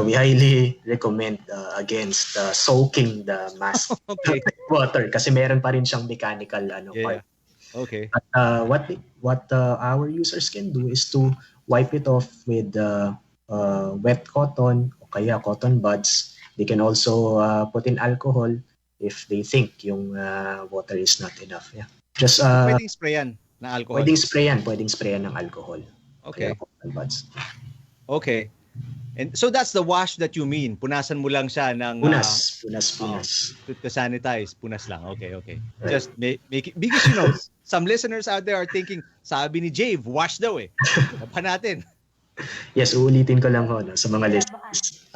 We highly recommend against soaking the mask with water kasi meron pa rin siyang mechanical part. Okay. But what our users can do is to wipe it off with wet cotton o kaya cotton buds. They can also put in alcohol if they think yung water is not enough. Yeah. Just pwedeng sprayan ng alcohol. Pwedeng sprayan ng alcohol. Okay. Cotton buds. Okay. And so that's the wash that you mean. Punasan mo lang siya ng punas. To sanitize, punas lang. Okay. Right. Just make it, because some listeners out there are thinking, sabi ni Jave, wash daw eh. Pa natin. Yes, uulitin ko lang ho sa mga listeners.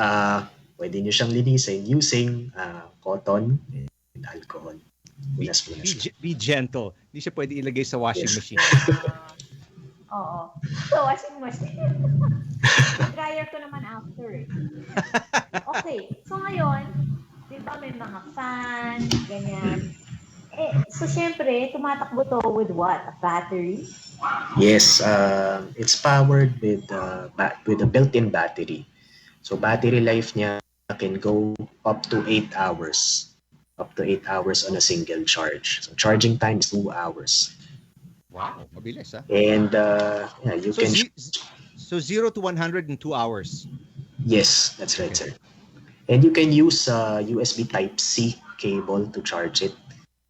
Pwede niyo siyang linisin using cotton and alcohol. Punas. Be gentle. Hindi siya pwede ilagay sa washing machine. Oo. So, washing machine. Dryer ko naman after. Okay. So, ngayon, di ba may mga fan, ganyan. So, syempre, tumatakbo to with what? A battery? Yes. It's powered with a built-in battery. So, battery life niya can go up to 8 hours. Up to 8 hours on a single charge. So, charging time is 2 hours. Wow, mabilis ah. And you can... So 0 to 100 in 2 hours? Yes, that's right, sir. And you can use USB Type-C cable to charge it.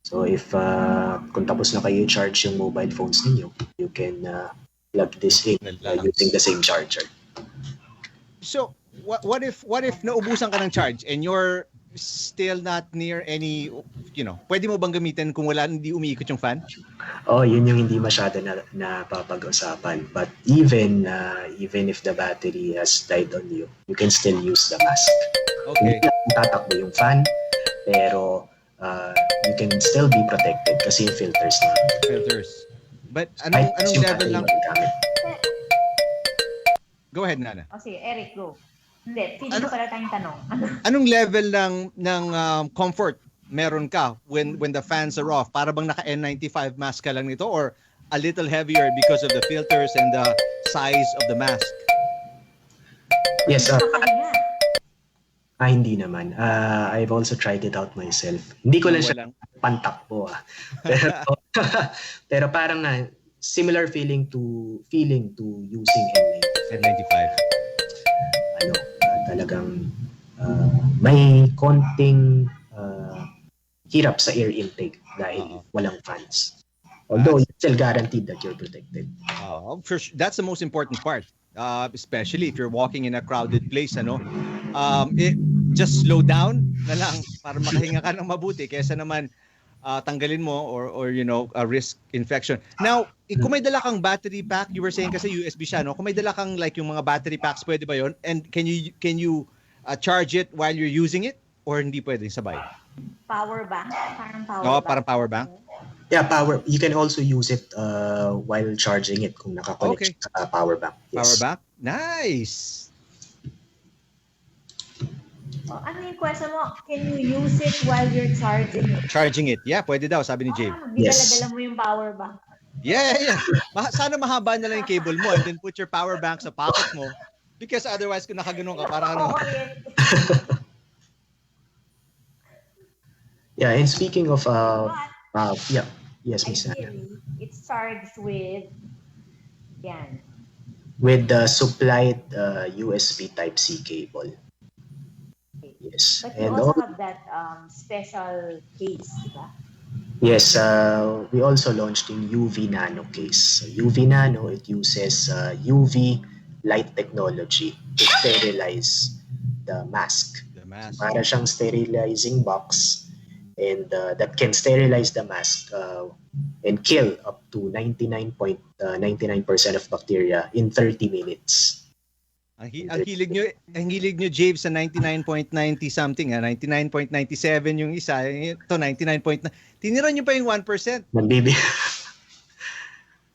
So if kung tapos na kayo charge yung mobile phones ninyo, you can plug this in using the same charger. So what if naubusan ka ng charge and your still not near any, pwede mo bang gamitin kung hindi umiikot yung fan? Oh, yun yung hindi masyado na papag-usapan. But even if the battery has died on you, you can still use the mask. Okay. Hindi lang tatakbo yung fan, pero you can still be protected kasi yung filters na. Filters. But anong level lang? Go ahead, Nana. Sige, Eric, go. Hindi, feeling ko pala tayong tanong. Anong level ng comfort meron ka when the fans are off? Para bang naka N95 mask ka lang nito or a little heavier because of the filters and the size of the mask? Yes, hindi naman. I've also tried it out myself. Hindi ko lang siya pantakbo. Pero parang similar feeling to using N95. Talagang may konting hirap sa air intake dahil walang fans. Although you're still guaranteed that you're protected. For sure, that's the most important part. Especially if you're walking in a crowded place, just slow down na lang para makahinga ka ng mabuti kaysa naman tanggalin mo or a risk infection. Now, kung may dala kang battery pack, you were saying kasi USB siya, no? Kung may dala kang like yung mga battery packs, pwede ba yon? And can you charge it while you're using it or hindi pwede sabay? Power bank, parang power bank. Parang power bank. Yeah, you can also use it while charging it kung nakakonect sa power bank. Yes. Power bank? Nice. Ano yung question mo? Can you use it while you're charging it? Charging it. Yeah, pwede daw, sabi ni Jave. Dala mo yung power bank. Yeah. Sana mahaba na lang yung cable mo and then put your power bank sa pocket mo because otherwise kung nakaganon ka, parang ano. Yeah, and speaking of yes, Miss Anna. It's charged with with the supplied USB Type-C cable. Yes. But you also have that special case, diba? Yes, we also launched in UV Nano case. So UV Nano, it uses UV light technology to sterilize the mask. Para siyang sterilizing box and that can sterilize the mask and kill up to 99.99% of bacteria in 30 minutes. Ang hilig nyo Jave sa 99.90 something, 99.97 yung isa, ito 99.9. Tinira nyo pa yung 1%. Nagbibi.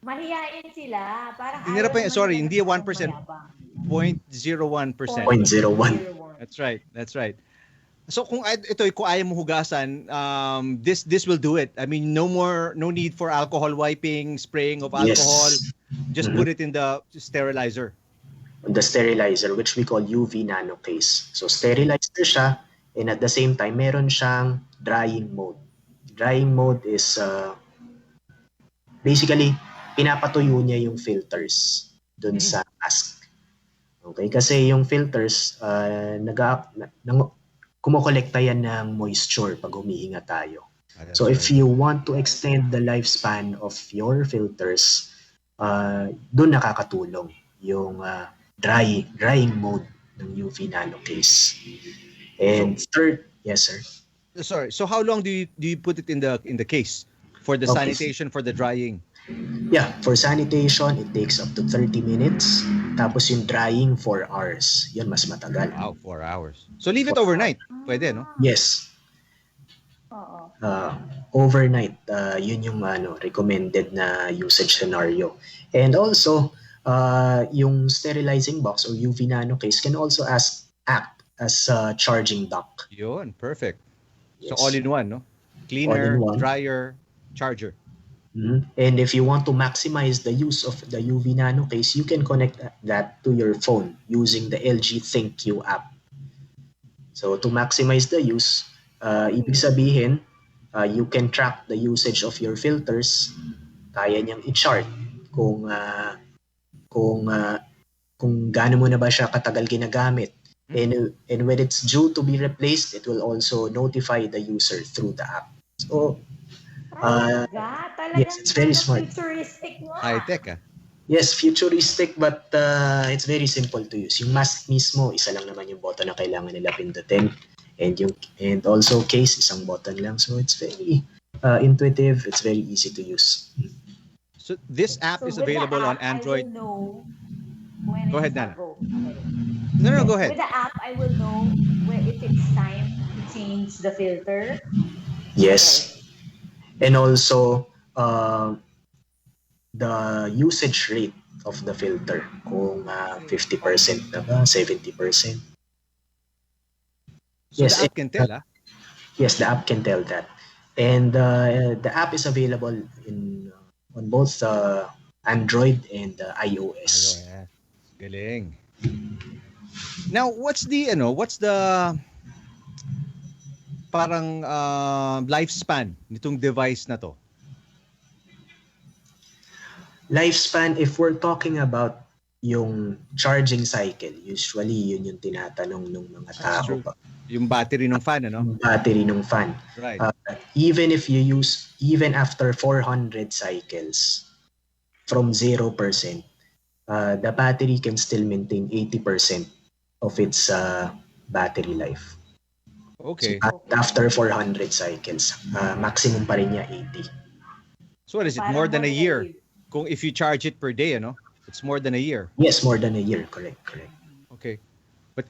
Mahihain sila. Parang tinira pa hindi 1%. 0.01%. 0.01. That's right. So kung ayaw mo hugasan, this will do it. I mean, no need for alcohol wiping, spraying of alcohol. Yes. Just put it in the sterilizer. The sterilizer, which we call UV Nano case. So sterilizer siya, and at the same time, meron siyang drying mode. Drying mode is basically, pinapatuyo niya yung filters dun sa mask. Okay? Kasi yung filters, kumukolekta yan ng moisture pag humihinga tayo. So if you want to extend the lifespan of your filters, dun nakakatulong yung drying mode ng UV Nano case. And third, yes sir. Sorry. So how long do you put it in the case for the sanitation, for the drying? Yeah, for sanitation it takes up to 30 minutes. Tapos yung drying 4 hours. Yun mas matagal. Wow, 4 hours. So leave it overnight. Pwede, no? Yes. Overnight, yun yung recommended na usage scenario. And also, yung sterilizing box or UV Nano case can also act as a charging dock. Yun, perfect. Yes. So all in one, no? Cleaner, dryer, charger. Mm-hmm. And if you want to maximize the use of the UV Nano case, you can connect that to your phone using the LG ThinkQ app. So to maximize the use, ibig sabihin, you can track the usage of your filters. Kaya niyang i-chart kung gaano mo na ba siya katagal ginagamit. And when it's due to be replaced, it will also notify the user through the app. So, yes, it's very smart. Futuristic mo. High-tech, Yes, futuristic but it's very simple to use. Yung mask mismo, isa lang naman yung button na kailangan nila pindutin. and also case isang button lang, so it's very intuitive, it's very easy to use. So this app is available on Android. I will know when Go ahead, it's Nana. go. No, go ahead. With the app, I will know if it's time to change the filter. Yes. And also the usage rate of the filter, kung 50% na ba, 70%. So the app can tell, Yes, the app can tell that. And the app is available on both Android and iOS. Galing. Now, what's the parang lifespan nitong device na to? Lifespan, if we're talking about yung charging cycle, usually yun yung tinatanong ng mga tao. Yung battery ng fan, ano? Battery ng fan. Right. Even after 400 cycles, from 0%, the battery can still maintain 80% of its battery life. Okay. So after 400 cycles, maximum pa rin niya 80. So what is it, more than a year? Kung if you charge it per day, ano? It's more than a year. Yes, more than a year. Correct. Okay. But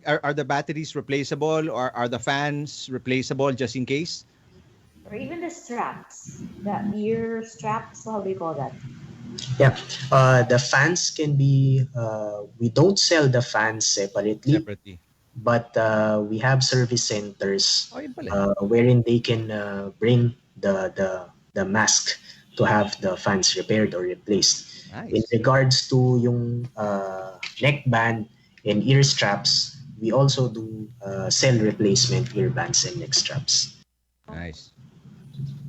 are the batteries replaceable, or are the fans replaceable just in case? Or even the straps, the ear straps, how do you call that? Yeah, the fans can be, we don't sell the fans separately. But we have service centers wherein they can bring the mask to have the fans repaired or replaced. Nice. In regards to yung neckband and ear straps, we also do sell replacement earbands and neck straps. Nice.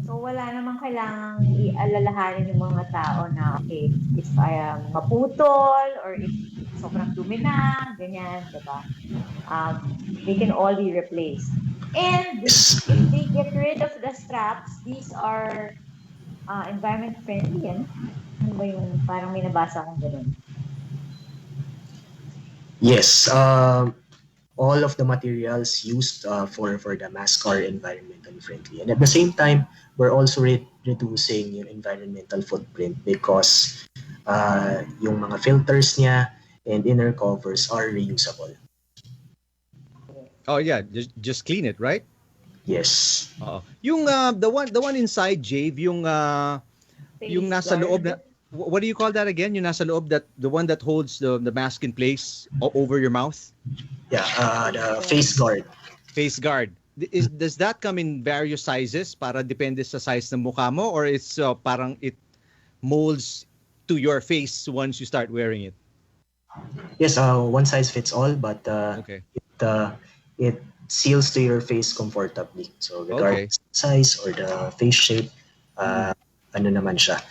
So wala namang kailangang ialalahanin ng mga tao na okay, if I am maputol or if sobrang dumi na, ganyan, diba? They can all be replaced. And if they get rid of the straps, these are environment friendly, yan. Ano ba yung parang may nabasa akong ganun? Yes, all of the materials used for the mask are environmentally friendly. And at the same time, we're also reducing yung environmental footprint because yung mga filters niya and inner covers are reusable. Oh yeah, just clean it, right? Yes. Yung the one inside, Jave, yung nasa loob na, what do you call that again? Yung nasa loob, that the one that holds the mask in place over your mouth? Yeah, the face guard. Face guard. Does that come in various sizes para depende sa size ng mukha mo, or it's parang it molds to your face once you start wearing it? Yes, one size fits all, but it seals to your face comfortably. So regardless of size or the face shape, ano naman siya,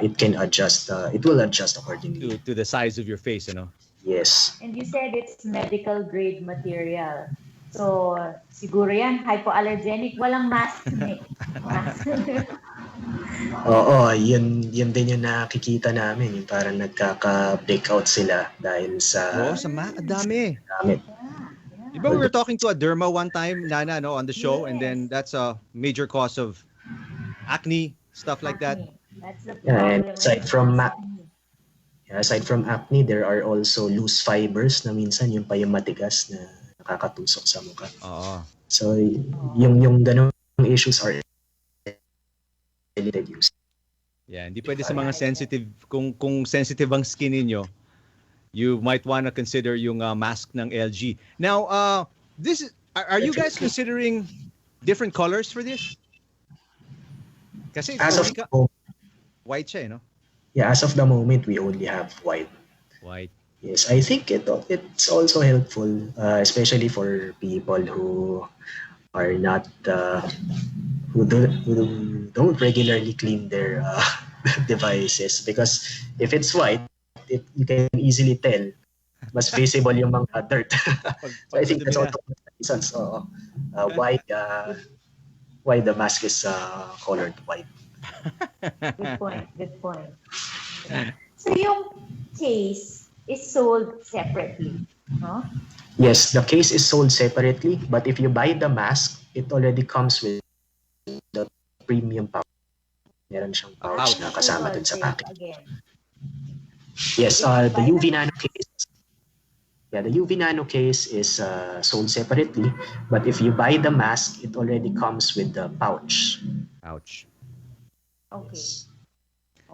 it can adjust. It will adjust accordingly to the size of your face, you know. Yes. And you said it's medical grade material. So siguro yan hypoallergenic, walang mask. Oo, yun din yung nakikita namin, yung parang nagkaka-breakout sila dahil sa dami. Diba we were talking to a derma one time, Nana, no, on the show, and then that's a major cause of acne, stuff like that. That's the and aside from acne, there are also loose fibers na minsan yung pa yung matigas na nakakatusok sa mukha. So yung ganung issues are limited use. Yeah, hindi pwede sa mga sensitive, kung sensitive ang skin niyo, you might want to consider yung mask ng LG. Now, are you guys considering different colors for this? Kasi as of white siya, no? Yeah, as of the moment, we only have white. White. Yes, I think it's also helpful, especially for people who are not who don't regularly clean their devices, because if it's white, you can easily tell, mas visible yung mga dirt. So I think that's also one of the reasons why the mask is colored white. Good point. So yung case is sold separately, no? Yes, the case is sold separately, but if you buy the mask, it already comes with the premium pouch. Meron siyang pouch na kasama dun sa package. Yes, the UV Nano case. Yeah, the UV Nano case is sold separately, but if you buy the mask, it already comes with the pouch. Ouch. Okay.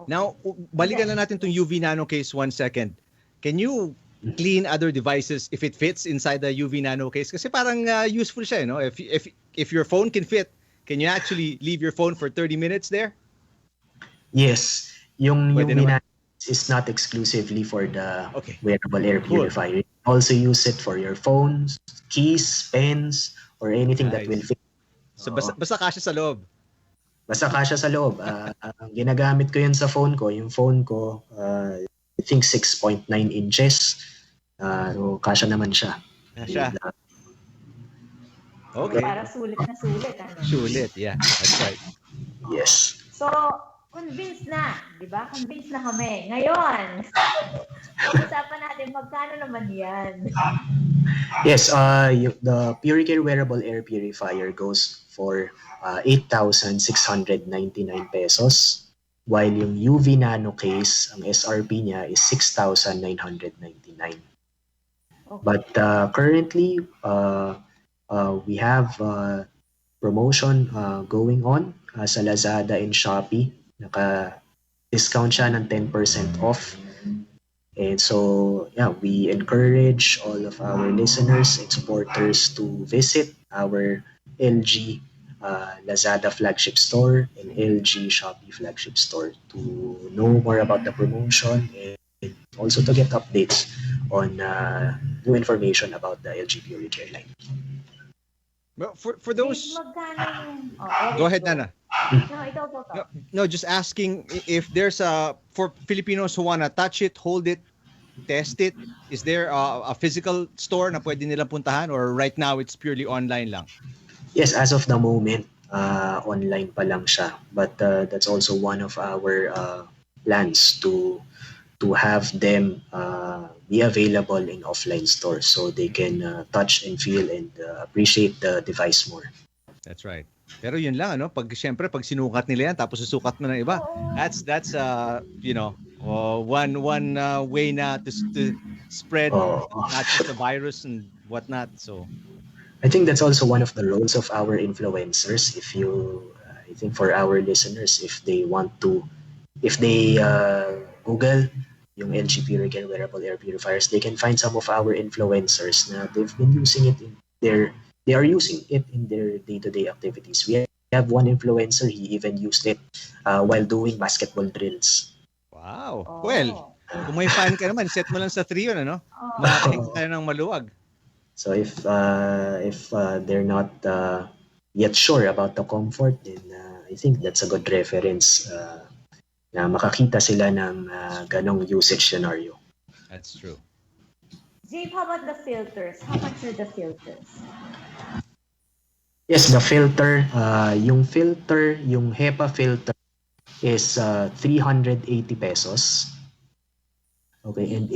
Now, balikan na natin tong UV Nano case 1 second. Can you clean other devices if it fits inside the UV Nano case? Kasi parang useful siya, no? If your phone can fit, can you actually leave your phone for 30 minutes there? Yes, yung Pwede UV naman. Nano is not exclusively for the wearable air purifier. You can also use it for your phones, keys, pens, or anything that will fit. So basta kasya sa loob. Basta kasya sa loob. Ang ginagamit ko yun sa phone ko. Yung phone ko, I think 6.9 inches. So kasya naman siya. Kasya. And, Okay. Para sulit na sulit. Ano? Sulit, yeah. That's right. Yes. So, convinced na, di ba? Convinced na kami. Ngayon, usapan natin magkano naman yan. Yes, the Puricare wearable air purifier goes for 8,699 pesos, while yung UV Nano case, ang SRP niya is 6,999. But currently, we have promotion going on sa Lazada and Shopee. Naka-discount siya ng 10% off. And so, yeah, we encourage all of our listeners and supporters to visit our LG Lazada flagship store and LG Shopee flagship store to know more about the promotion and also to get updates on new information about the LG Puricare line. Well, for those... Magkano yung... Go ahead, Nana. No, ikaw. No, just asking if there's for Filipinos who wanna touch it, hold it, test it, is there a physical store na pwede nilang puntahan, or right now it's purely online lang? Yes, as of the moment, online pa lang siya. But that's also one of our plans to have them be available in offline stores so they can touch and feel and appreciate the device more. That's right. Pero yun lang, ano, pag sinukat nila yan tapos susukat mo ng iba, that's one way na to spread not just the virus and whatnot. So I think that's also one of the roles of our influencers. I think for our listeners, if they Google yung LG Puricare wearable air purifiers, they can find some of our influencers na they've been using it they are using it in their day-to-day activities. We have one influencer, he even used it while doing basketball drills. Wow. Well, kung may fan ka naman, set mo lang sa 3 yun, ano? Makakahinga tayo ng maluwag. So if they're not yet sure about the comfort, then I think that's a good reference na makakita sila ng ganong usage scenario. That's true. Jake, how about the filters? How much are the filters? Yes, the filter, yung HEPA filter is 380 pesos. Okay, and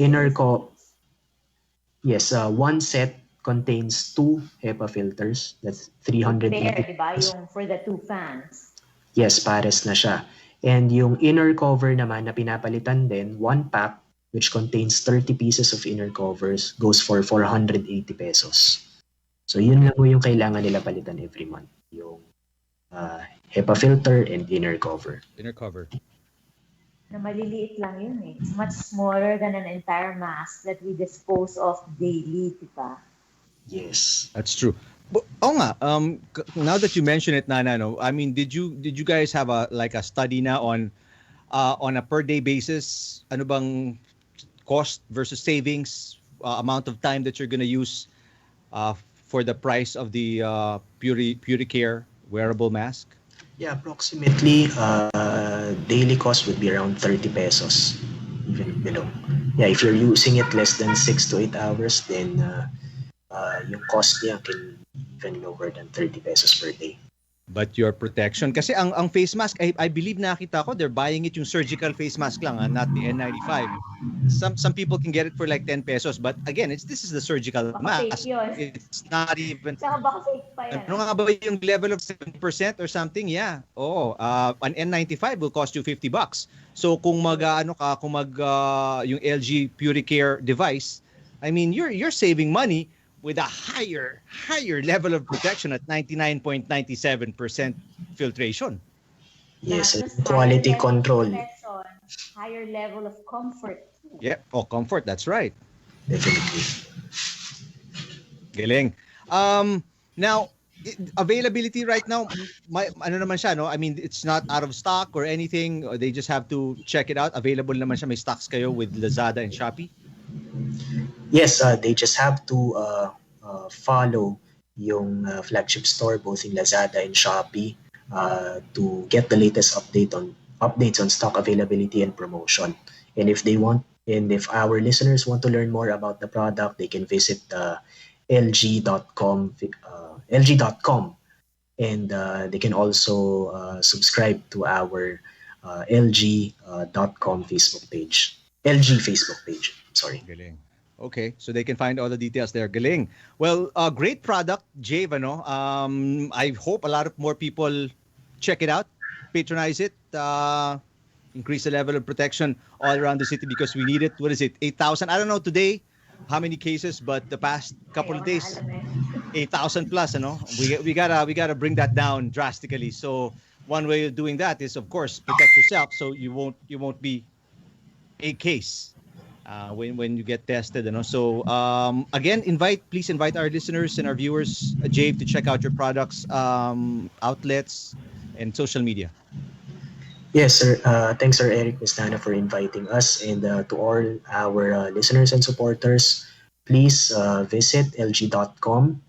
one set contains 2 HEPA filters. That's 380 There, di ba? pesos. Yung for the 2 fans. Yes, pares na siya. And yung inner cover naman na pinapalitan din, 1 pack which contains 30 pieces of inner covers goes for 480 pesos. So yun lang yung kailangan nila palitan every month. Yung HEPA filter and inner cover. Inner cover. Na maliliit lang yun eh. It's much smaller than an entire mask that we dispose of daily, di ba? Yes. That's true. But, now that you mention it, Nana, no, I mean, did you guys have a study na on a per day basis? Ano bang cost versus savings, amount of time that you're gonna use for the price of the Puricare wearable mask? Yeah, approximately daily cost would be around 30 pesos, even below. Yeah, if you're using it less than 6 to 8 hours, then yung cost niya can even lower than 30 pesos per day. but your protection. Kasi ang face mask, I believe nakita ko, they're buying it yung surgical face mask lang, not the N95. Some people can get it for like 10 pesos, but again, this is the surgical mask. It's not even... Saka baka safe pa yan. Ano nga ba yung level of 7% or something? Yeah. An N95 will cost you $50. So kung yung LG Puricare device, I mean, you're saving money with a higher level of protection at 99.97% filtration. Yes, quality control. Higher level of comfort. Yeah, comfort, that's right. Definitely. Galing. Now, availability right now, ano naman siya, no? I mean, it's not out of stock or anything. They just have to check it out. Available naman siya. May stocks kayo with Lazada and Shopee? Yes, they just have to follow yung flagship store both in Lazada and Shopee to get the latest updates on stock availability and promotion. And if our listeners want to learn more about the product, they can visit LG.com, and they can also subscribe to our LG.com Facebook page. LG Facebook page. Sorry. Galing. Okay, so they can find all the details there. Galing. Well, great product, Jave. I hope a lot of more people check it out, patronize it, increase the level of protection all around the city because we need it. What is it? 8,000? I don't know today how many cases, but the past couple of days, 8,000 plus. We gotta bring that down drastically. So one way of doing that is, of course, protect yourself so you won't be a case. When you get tested, So again, please invite our listeners and our viewers, Jave, to check out your products, outlets, and social media. Yes, sir. Thanks, Sir Eric Mistana, for inviting us, and to all our listeners and supporters, please visit LG.com,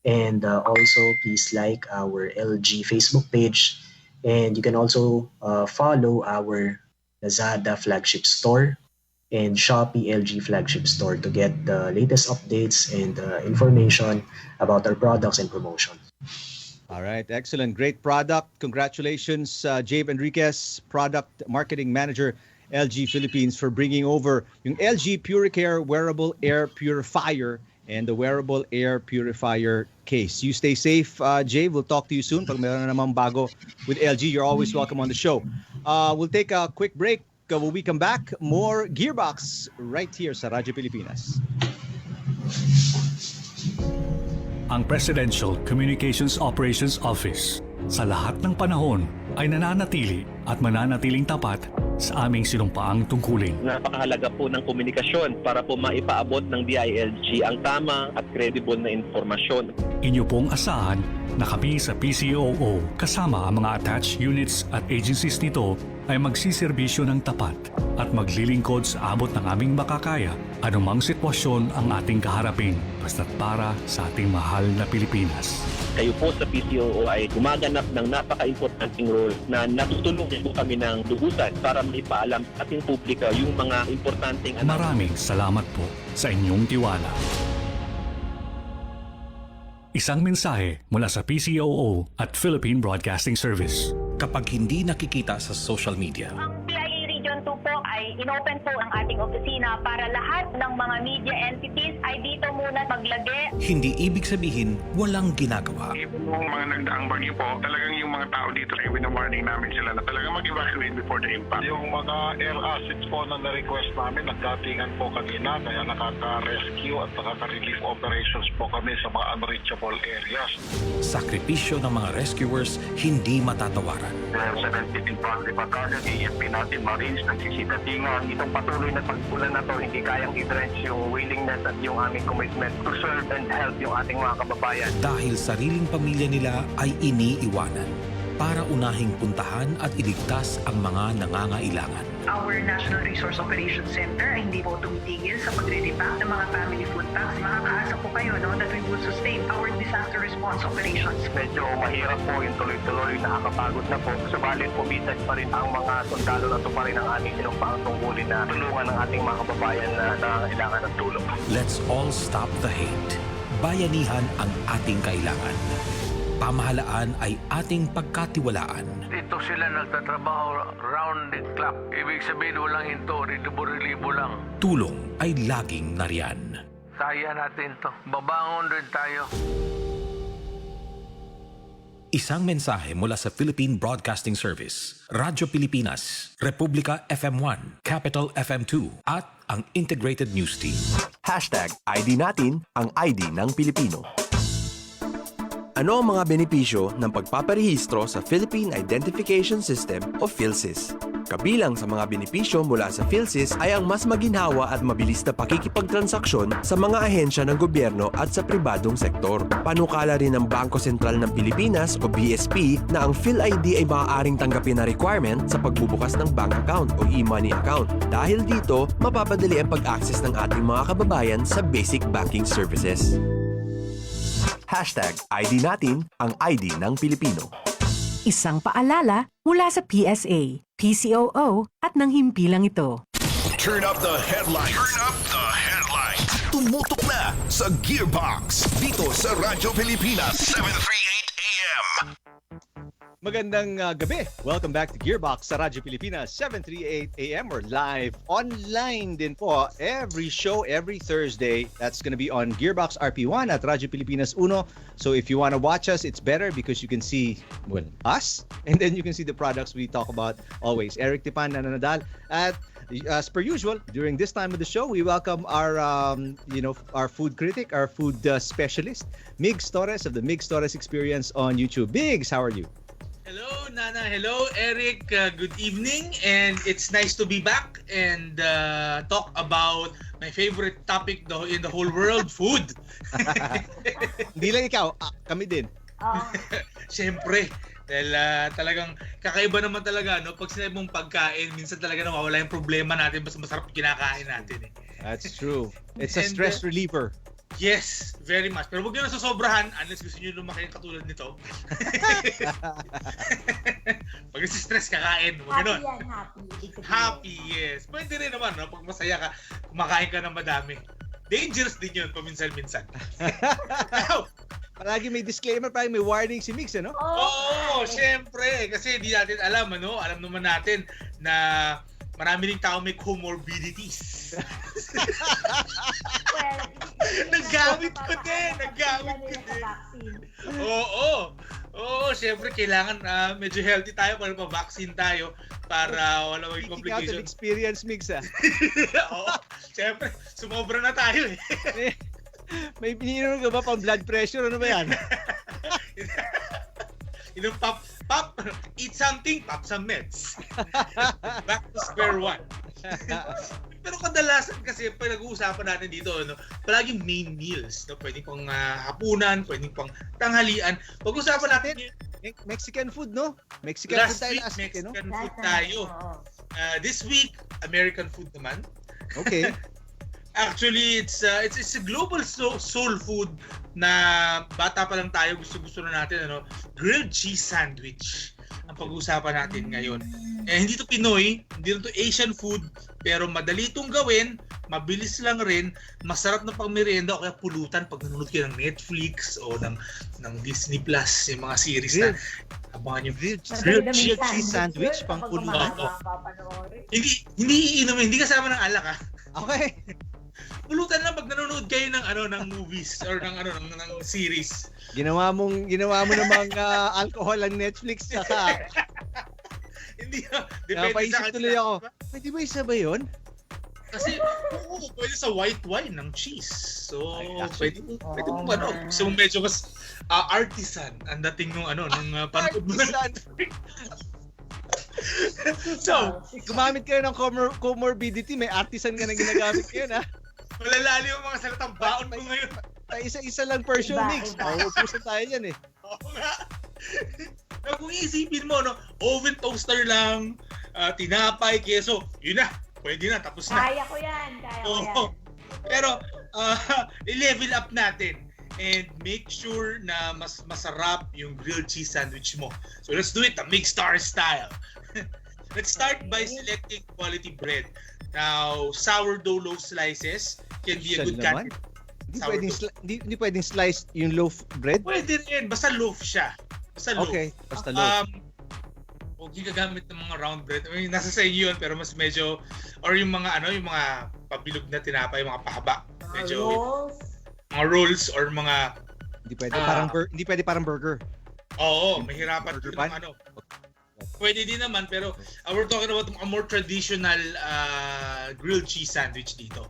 and also please like our LG Facebook page, and you can also follow our Lazada flagship store and Shopee LG flagship store to get the latest updates and information about our products and promotions. All right, excellent. Great product. Congratulations, Jave Enriquez, Product Marketing Manager, LG Philippines, for bringing over yung LG Puricare Wearable Air Purifier and the Wearable Air Purifier case. You stay safe, Jave. We'll talk to you soon. Pag meron na namang bago with LG, you're always welcome on the show. We'll take a quick break. When we come back, more GearBox right here sa Radyo Pilipinas. Ang Presidential Communications Operations Office sa lahat ng panahon ay nananatili at mananatiling tapat sa aming sinumpaang tungkulin. Napakahalaga po ng komunikasyon para po maipaabot ng DILG ang tama at credible na informasyon. Inyo pong asahan na kami sa PCOO kasama ang mga attached units at agencies nito ay magsiserbisyo ng tapat at maglilingkod sa abot ng aming makakaya anumang sitwasyon ang ating kaharapin basta't para sa ating mahal na Pilipinas. Kayo po sa PCOO ay gumaganap ng napaka-importanting role na natutulungan po kami ng lubusan para maipaalam sa ating publika yung mga importanteng... Maraming salamat po sa inyong tiwala. Isang mensahe mula sa PCOO at Philippine Broadcasting Service. Kapag hindi nakikita sa social media, Ang PIA Region 2 po ay inopen po ang ating opisina para lahat ng mga media entities ay dito muna maglagay. hindi ibig sabihin walang ginagawa. Yung mga nagdaang bagyo po, talagang yung mga tao dito ay wina-warning namin sila na talagang mag-evacuate before the impact. Yung mga air assets po na na-request namin, nagdatingan po kanina, kaya nakaka-rescue at nakaka-relief operations po kami sa mga unreachable areas. Sakripisyo ng mga rescuers hindi matatawaran. Dahil sa 17th Infantry Battalion, EFP natin, Marines, nagsisitatingan. Itong patuloy na pagpulan na to, hindi kayang i-drench yung willingness at yung aming commitment to serve and help yung ating mga kababayan. Dahil sariling pamilya nila ay iniiwanan para unahing puntahan at iligtas ang mga nangangailangan. Our National Resource Operations Center ay hindi po tumitigil sa pagre-repack ng mga family food packs. Makakaasa po kayo that we will sustain our disaster response operations. Medyo mahirap po yung tuloy-tuloy, nakakapagod na po. Subalit pumitas pa rin ang mga sundalo na ito pa rin ang aming sinumpaang tungkulin na tulungan ng ating mga kababayan na nangangailangan ng tulong. Let's all stop the hate. Bayanihan ang ating kailangan. pamahalaan ay ating pagkatiwalaan. Dito sila nagtatrabaho round the clock. Ibig sabihin walang hinto, libo-libo lang. Tulong ay laging nariyan. Kaya natin to. Babangon rin tayo. Isang mensahe mula sa Philippine Broadcasting Service, Radyo Pilipinas, Republika FM1, Capital FM2, at ang Integrated News Team. #ID natin ang ID ng Pilipino. Ano ang mga benepisyo ng pagpaparehistro sa Philippine Identification System o PhilSys? Kabilang sa mga benepisyo mula sa PhilSys ay ang mas maginhawa at mabilis na pakikipagtransaksyon sa mga ahensya ng gobyerno at sa pribadong sektor. Panukala rin ng Bangko Sentral ng Pilipinas o BSP na ang PhilID ay maaaring tanggapin na requirement sa pagbubukas ng bank account o e-money account. Dahil dito, mapapadali ang pag-access ng ating mga kababayan sa basic banking services. #ID natin ang ID ng Pilipino. Isang paalala mula sa PSA, PCOO at ng himpilang ito. Turn up the headlights. Turn up the headlights. Tumutok na sa GearBox dito sa Radyo Pilipinas 738 AM. Magandang gabi. Welcome back to GearBox sa Radyo Pilipinas 738 AM. We're live online din po every show every Thursday. That's gonna be on GearBox RP1 at Radyo Pilipinas 1. So if you want to watch us, it's better because you can see us and then you can see the products we talk about always. Eric Tipan, Nana Nadal, at as per usual, during this time of the show, we welcome our our food critic, our food specialist, Migs Torres of the Migs Torres Experience on YouTube. Migs, how are you? Hello, Nana. Hello, Eric. Good evening. And it's nice to be back and talk about my favorite topic in the whole world, food. Hindi lang ikaw, kami din. Siyempre. Dahil talagang kakaiba naman talaga, no? Pag sinabi mong pagkain, minsan talaga nawawala yung problema natin, basta masarap kinakain natin. That's true. It's a stress reliever. Yes, very much. Pero huwag nyo nasasobrahan unless gusto nyo lumaki katulad nito. Pag nasi-stress, kakain. Huwag ganun. Happy, yes. Pwede rin naman, no? Pag masaya ka, kumakain ka ng madami. Dangerous din yun, paminsan-minsan. Palagi may disclaimer, parang may warning si Migs, ano? Oo, syempre. Kasi hindi natin alam, ano? Alam naman natin na marami ring tao may comorbidities. Nagamit ko din. Oo, syempre kailangan medyo healthy tayo para pa-vaccine tayo para wala may complication. Speaking out of experience, Migs, Oo, syempre sumobra na tayo eh. May pininom ka ba pang blood pressure? Ano ba yan? Yung pop, eat something, pop some meds. Back to square one. Pero kadalasan kasi pag nag-uusapan natin dito, no, palaging main meals, no? Pwedeng pang hapunan, pwedeng pang tanghalian. Pag-usapan natin Mexican food, no? Mexican last food tayo week, last week, no? Mexican food tayo. This week, American food naman. Okay. Actually, it's a global soul food na bata pa lang tayo gusto na natin, ano, grilled cheese sandwich ang pag-uusapan natin ngayon. Hindi to Pinoy, hindi to Asian food, pero madali itong gawin, mabilis lang rin, masarap na pang-merienda o kaya pulutan pag nanonood kayo ng Netflix o ng Disney Plus, yung mga series na abangan yung grilled cheese sandwich pang pulutan. Hindi iinumin, hindi kasama ng alak, ha? Okay. Pulutan lang pag nanonood kayo ng movies or ng series. Ginawa mo namang alcohol ang Netflix saka. Hindi, depende napaisip sa tuloy ako. Pwede ba isa ba yun? Kasi pwede sa white wine ng cheese. So, pwede mo gusto mo medyo mas artisan ang dating nung panood mo. So, gumamit kayo ng comorbidity, may artisan ka na ginagamit kayo, ha? Malalalim yung mga salitang baon ko ngayon. Isa lang per show, Migs. Mauupusan tayo yan, eh. Oo nga. Kung iisipin mo, no, oven toaster lang, tinapay, keso, yun na, pwede na, tapos na. Kaya ko yan. Pero, i-level up natin and make sure na mas masarap yung grilled cheese sandwich mo. So let's do it the Migs Star style. Let's start by selecting quality bread. Now, sourdough loaf slices can be a good candidate. Hindi pwedeng slice yung loaf bread? Pwede rin, basta loaf siya. Basta loaf. Okay, basta loaf. Huwag yung gagamit ng mga round bread. I mean, nasa sa inyo yun, pero mas medyo, or yung mga yung mga pabilog na tinapay, yung mga pahaba. Medyo, mga rolls or mga hindi pwede parang burger. Oo, mahirapan din ng Pwede din naman, pero we're talking about a more traditional grilled cheese sandwich dito.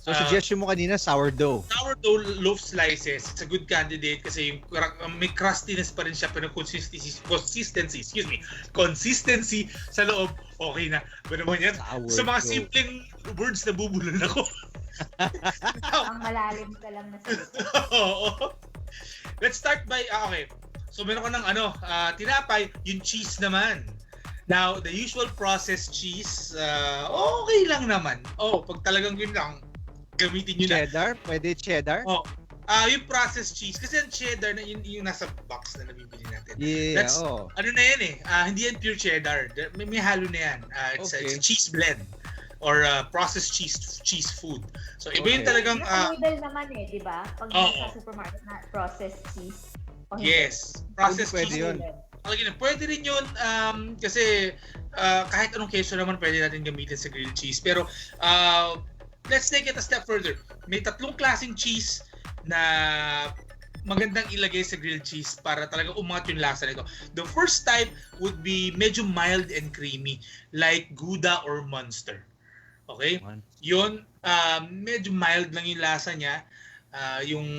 So suggestion mo kanina, sourdough. Sourdough loaf slices, it's a good candidate kasi may crustiness pa rin siya, pero consistency sa loob, okay na. Ba naman yan? Sa mga simpleng words na bubulol ako. Ang malalim ka lang na Oo. Let's start by, okay. So meron ko ng tinapay, yung cheese naman. Now, the usual processed cheese, okay lang naman. Pag talagang yun lang, gamitin nyo na. Cheddar? Pwede cheddar? Yung processed cheese. Kasi yung cheddar na yung nasa box na nabibili natin. Yeah, ano na yan hindi yan pure cheddar. May halo na yan. It's a cheese blend. Or processed cheese food. So, iba yung talagang... noodle naman di ba? Pag sa supermarket na processed cheese. Yes. Processed cheese. Yun. Pwede rin yun kasi kahit anong keso naman pwede natin gamitin sa grilled cheese. Pero let's take it a step further. May 3 klaseng cheese na magandang ilagay sa grilled cheese para talaga umangat yung lasa nito. The first type would be medyo mild and creamy like Gouda or Munster. Okay? Yun, medyo mild lang yung lasa niya. Yung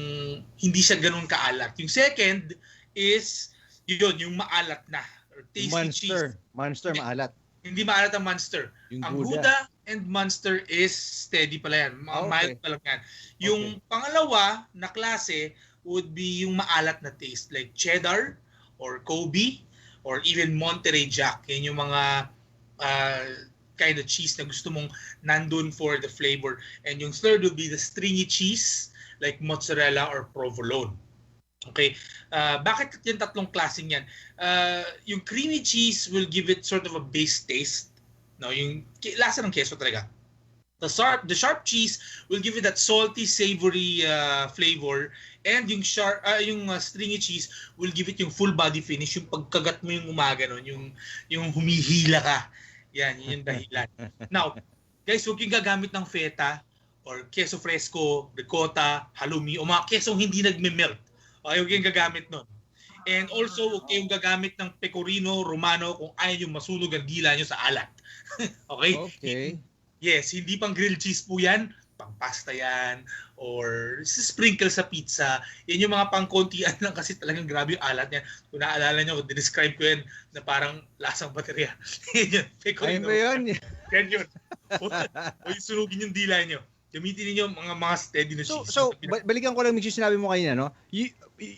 hindi siya ganun kaalat. Yung second is yung maalat na or tasty cheese. Munster maalat. Hindi maalat ang Munster. Ang Gouda and Munster is steady pala yan. Mild pa lang yan. Yung pangalawa na klase would be yung maalat na taste like cheddar or Kobe or even Monterey Jack. Yan yung mga kind of cheese na gusto mong nandun for the flavor. And yung third would be the stringy cheese like mozzarella or provolone. Okay. Bakit yung 3 klaseng yan? Yung creamy cheese will give it sort of a base taste. No, yung lasa ng keso talaga. The sharp cheese will give it that salty, savory flavor, and yung stringy cheese will give it yung full body finish, yung pagkagat mo yung umaga nun, yung humihila ka. Yan, yun yung dahilan. Now, guys, huwag yung gagamit ng feta or queso fresco, ricotta, halloumi, o mga kesong hindi nagme-melt. Okay, huwag yung gagamit nun. And also, huwag kayong gagamit ng pecorino romano kung ayaw yung masunog ang dila nyo sa alat. Okay? Yes, hindi pang grilled cheese po yan. Pang pasta yan. Or sprinkle sa pizza. Yan yung mga pangkontian lang kasi talagang grabe yung alat niya. Kung naalala nyo, describe ko yan na parang lasang baterya. Yan yun. Pecorino. Ayun. Yan yun. O yung sunugin yung dila nyo. Gamitin niyo mga steady na cheese. So balikan ko lang yung sinabi mo kanina, no?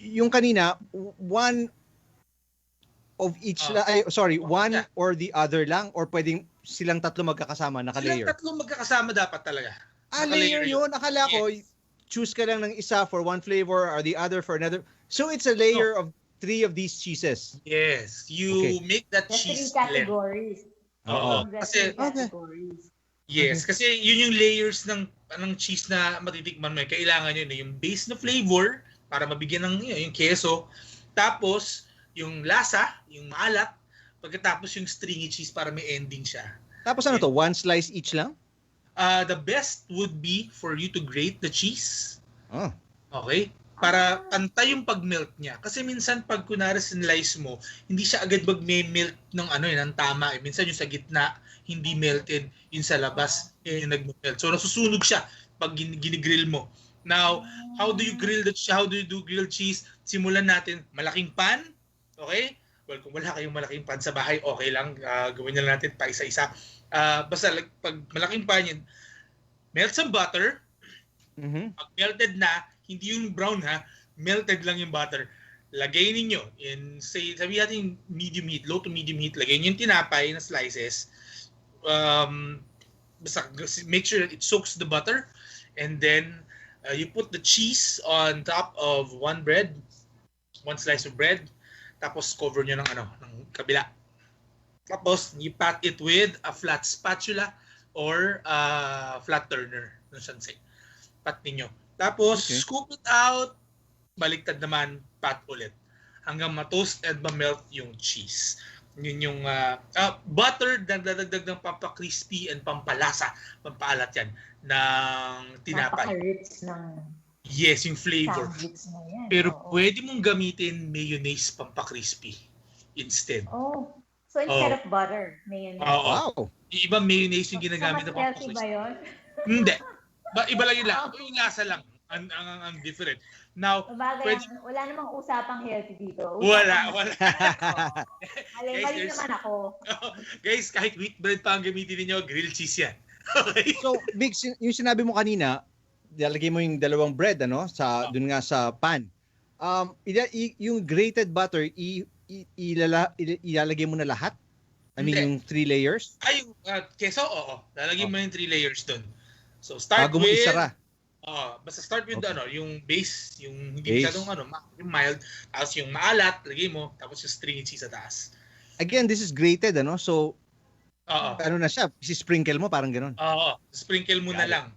Yung kanina, one of each one or the other lang or pwedeng silang 3 magkakasama naka-layer? Silang 3 magkakasama dapat talaga. Layer yun. Akala ko, choose ka lang ng isa for one flavor or the other for another. So it's a layer of 3 of these cheeses. Yes. You make that cheese blend. Categories. Oo. Kasi yes, kasi yun yung layers ng cheese na matitikman mo. Kailangan yun yung base na flavor para mabigyan ng yung keso. Tapos yung lasa, yung maalat. Pagkatapos yung stringy cheese para may ending siya. Tapos ano to? One slice each lang? The best would be for you to grate the cheese. Oh. Okay? Para pantay yung pag-melt niya. Kasi minsan pag kunwari sinlice mo, hindi siya agad mag-melt ng tama. Minsan yung sa gitna, hindi melted. Yung sa labas, yung nag-melt. So nasusunog siya pag ginigrill mo. Now, how do you do grilled cheese? Simulan natin, malaking pan. Okay? Well, kung wala kayong malaking pan sa bahay, okay lang. Gawin na natin pa isa-isa. Basta pag malaking pan yun, melt some butter. Pag melted na, hindi yung brown melted lang yung butter. Lagay ninyo sabihin natin medium heat, low to medium heat. Lagay niyo yung tinapay na slices. Basta make sure that it soaks the butter. And then, you put the cheese on top of one slice of bread. Tapos cover nyo ng kabila. Tapos, you pat it with a flat spatula or flat turner. Pat ninyo. Tapos, scoop it out, baliktad naman, pat ulit. Hanggang ma-toast and ma-melt yung cheese. Yun yung butter, dadagdag ng pampakrispy and pampalasa, pampaalat yan, ng tinapay. Napaka-rich ng Yes, yung flavor. sandwich na yan. Pero Oo. pwede mong gamitin mayonnaise pampakrispy instead. Oh. So instead of butter, mayonnaise. Oo. Yung iba mayonnaise yung ginagamit na So, mas healthy pampakrispy. ba yun? Hindi. Iba lang yung lasa lang. Ang different. Now, Sabagay, wala namang usapang healthy dito. Wala. Mali naman ako. Guys, kahit wheat bread pa ang gamitin niyo, grilled cheese yan. Okay? So, Migs, yung sinabi mo kanina, ilalagay mo yung dalawang bread, dun nga sa pan. Yung grated butter, ilalagay mo na lahat? I mean, yung 3 layers? Ay, yung keso, oo. Lalagyan mo na yung 3 layers dun. So, start Bago mo with... isara. Basta start with yung base, yung hindi masyadong yung mild, tapos yung maalat, lagay mo, tapos yung stringy cheese sa taas. Again, this is grated, So, ano na siya? Sprinkle mo, parang ganun. Oo, sprinkle mo na lang.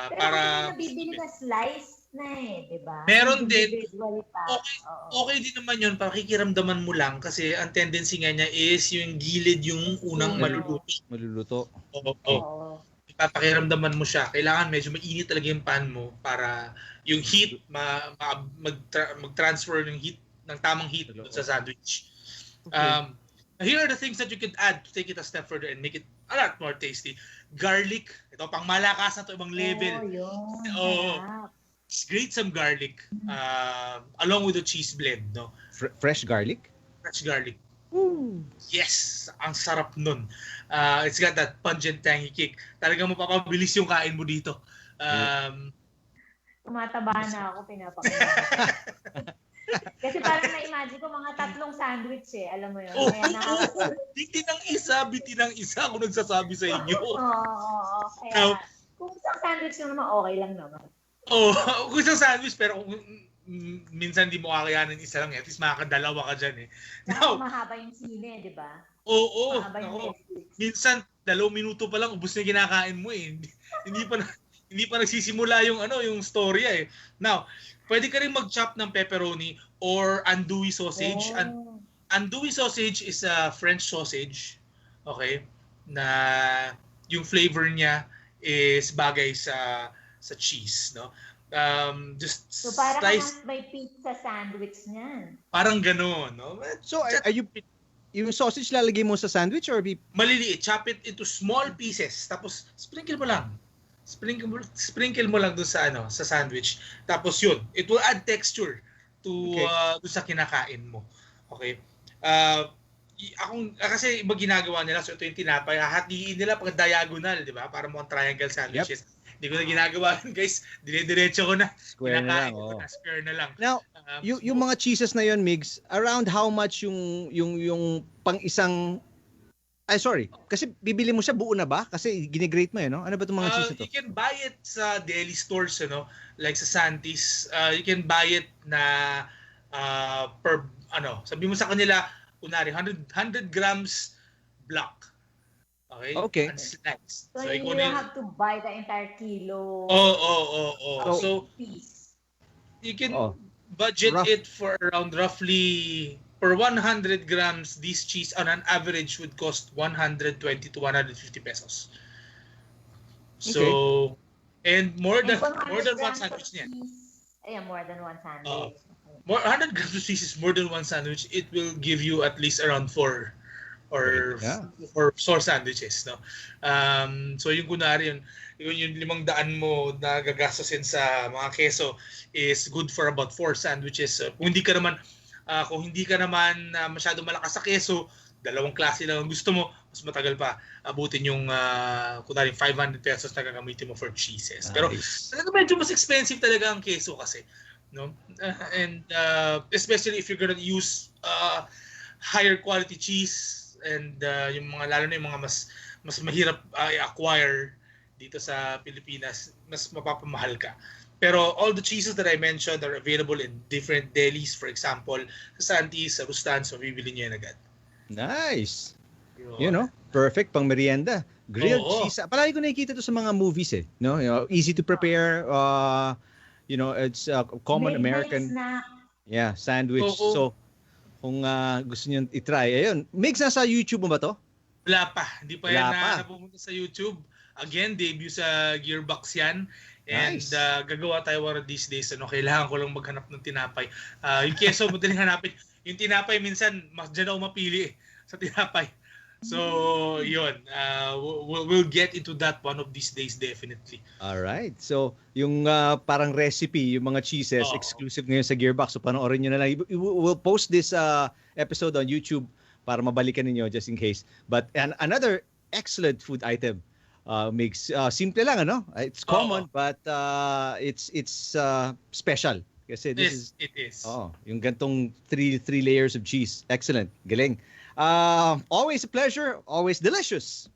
Pero Para... nabibili na slice na di ba? Meron din. Individually pa. Okay din naman yun, pakikiramdaman mo lang kasi ang tendency nga niya is yung gilid yung unang maluluto. Oo. Papakiramdaman mo siya. Kailangan medyo mainit talaga yung pan mo para yung heat mag-transfer ng heat ng tamang heat sa sandwich. Here are the things that you could add to take it a step further and make it a lot more tasty. Garlic. Ito pang malakas na to ibang level. Grate some garlic along with the cheese blend, no? Fresh garlic? Fresh garlic. Yes, ang sarap nun. It's got that pungent tangy kick. Talagang mapapabilis yung kain mo dito. Tumataba na ako, pinapakain. Kasi parang na-imagine ko mga 3 sandwich alam mo yun. Biti ng isa kung nagsasabi sa inyo. Oo. Kaya kung isang sandwich naman, okay lang naman. Kung isang sandwich, pero kung minsan di mo kakayanin isa lang, at least makakadalawa ka dyan Now, mahaba yung sine, di ba? Oo. Minsan, 2 minuto pa lang, ubos na kinakain mo Hindi pa nagsisimula yung yung storya Now, pwede ka rin mag-chop ng pepperoni or andouille sausage. Andouille sausage is a French sausage. Okay? Na yung flavor niya is bagay sa cheese, no? Just so parang slice. May pizza sandwich niyan. Parang gano'n, no? So, are you yung sausage lalagay mo sa sandwich or maliliit, chop it into small pieces tapos sprinkle mo lang. Sprinkle mo lang doon sa sandwich. Tapos yun, it will add texture to doon sa kinakain mo. Okay? Kasi iba ginagawa nila, so ito yung tinapay, hahatiin nila pag diagonal, di ba? Para mo triangle sandwiches. Hindi ko na ginagawa yun, guys. Dire-diretso ko na. Square na lang. Square na lang. Now, yung mga cheeses na yun, Migs, around how much yung pang isang... Kasi bibili mo siya buo na ba? Kasi ginigrate mo no? Ano ba itong mga cheese ito? You can buy it sa deli stores, like sa Santis. You can buy it na sabi mo sa kanila, kunwari, 100 grams block. Okay? And slice. So you don't have to buy the entire kilo. So, you can budget it for around roughly... Per 100 grams, this cheese on an average would cost 120 to 150 pesos. So, and more than one sandwich niyan. More than one sandwich. 100 grams of cheese is more than one sandwich. It will give you at least around 4 or 4 sandwiches, no? So yung kunwari yung 500 mo na gagastusin sa mga keso is good for about 4 sandwiches. So, kung hindi ka naman masyado malakas sa keso, 2 klase lang ang gusto mo, mas matagal pa abutin yung kunwari 500 pesos na gagamitin mo for cheeses. Pero talaga medyo mas expensive talaga ang keso kasi, no? And especially if you're gonna use higher quality cheese and yung mga lalo na yung mga mas mahirap i-acquire dito sa Pilipinas, mas mapapamahal ka. Pero all the cheeses that I mentioned are available in different delis. For example, sa Santis, sa Rustan, so bibili niyo yan agad. Nice! Perfect pang merienda. Grilled cheese. Palagi ko nakikita to sa mga movies eh. No? You know, easy to prepare. You know, it's a common American sandwich. So, kung gusto niyo i-try, ayun. Migs, nasa YouTube mo ba to? Wala pa. Hindi pa yan napupunta sa YouTube. Again, debut sa GearBox yan. And gagawa tayo one of these days. Kailangan ko lang maghanap ng tinapay. Yung keso, madaling hanapin. Yung tinapay, minsan, dyan ako mapili sa tinapay. So, yun. We'll get into that one of these days, definitely. Alright. So, yung parang recipe, yung mga cheeses, exclusive ngayon sa GearBox. So, panoorin nyo na lang. We'll post this episode on YouTube para mabalikan ninyo just in case. But another excellent food item, Migs. Simple lang, ano? It's common, but it's special. Kasi it is. Yung gantong three layers of cheese. Excellent. Galing. Always a pleasure, always delicious.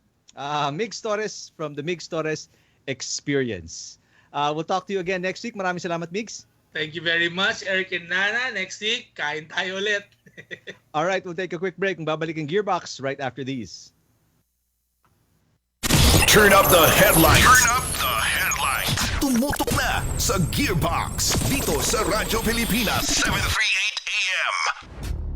Migs Torres from the Migs Torres Experience. We'll talk to you again next week. Maraming salamat, Migs. Thank you very much, Eric and Nana. Next week, kain tayo ulit. All right, we'll take a quick break. Babalik ang GearBox right after these. Turn up the headlights. Turn up the headlights. Tumutok na sa GearBox dito sa Radyo Pilipinas 738 AM.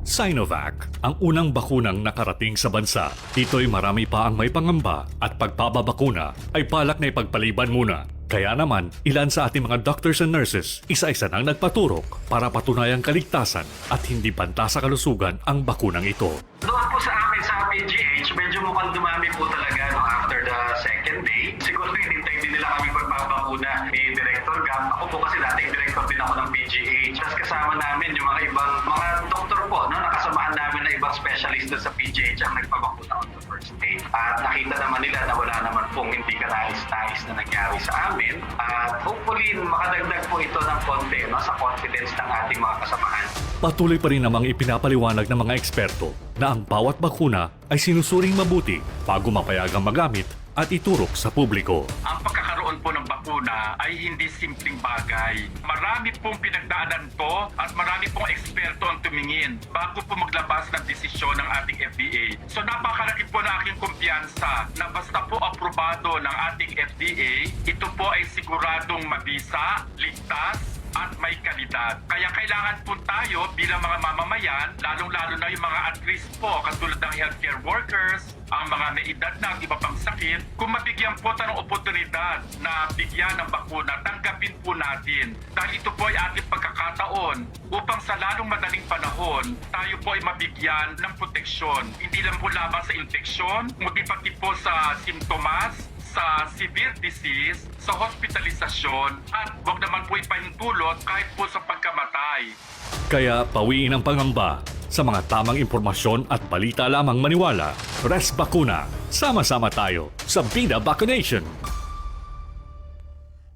Sinovac, ang unang bakunang nakarating sa bansa. Dito'y marami pa ang may pangamba at pagpapabakuna ay balak na ipagpaliban muna. Kaya naman, ilan sa ating mga doctors and nurses, isa-isa nang nagpaturok para patunayang kaligtasan at hindi banta sa kalusugan ang bakunang ito. Doon po sa amin sa PGH, medyo mukhang dumami po talaga after the second day. Siguro hinintay din nila kami pagpapakuna ni Director Gap. Ako po kasi dating director din ako ng PGH. Tapos kasama namin yung mga ibang mga doktor po, nakasamahan namin na ibang specialist sa PGH ang nagpapakuna on the first day. At nakita naman nila na wala naman pong hindi kanais-nais na nangyari sa amin. At hopefully makadagdag po ito ng konti sa confidence ng ating mga kasamahan. Patuloy pa rin namang ipinapaliwanag ng mga eksperto na ang bawat bakuna ay sinusuring mabuti bago mapayagang magamit at iturok sa publiko. Ang pagkakaroon po ng bakuna ay hindi simpleng bagay. Marami pong pinagdaanan po at marami pong eksperto ang tumingin bago po maglabas ng desisyon ng ating FDA. So napakalaki po na aking kumpiyansa na basta po aprobado ng ating FDA, ito po ay siguradong mabisa, ligtas, at may kalidad. Kaya kailangan po tayo bilang mga mamamayan, lalong-lalo na yung mga at risk po, katulad ng healthcare workers, ang mga may edad na ang iba pang sakit, kung mabigyan po tayo ng oportunidad na bigyan ng bakuna, tanggapin po natin. Dahil ito po ay ating pagkakataon upang sa lalong madaling panahon, tayo po ay mabigyan ng proteksyon. Hindi lang po lamang sa infeksyon, kundi pati po sa simptomas, sa severe disease, sa hospitalisasyon, at huwag naman po ipahintulot kahit po sa pagkamatay. Kaya pawiin ang pangamba. Sa mga tamang impormasyon at balita lamang maniwala. Rest Bakuna. Sama-sama tayo sa Bida Vaccination.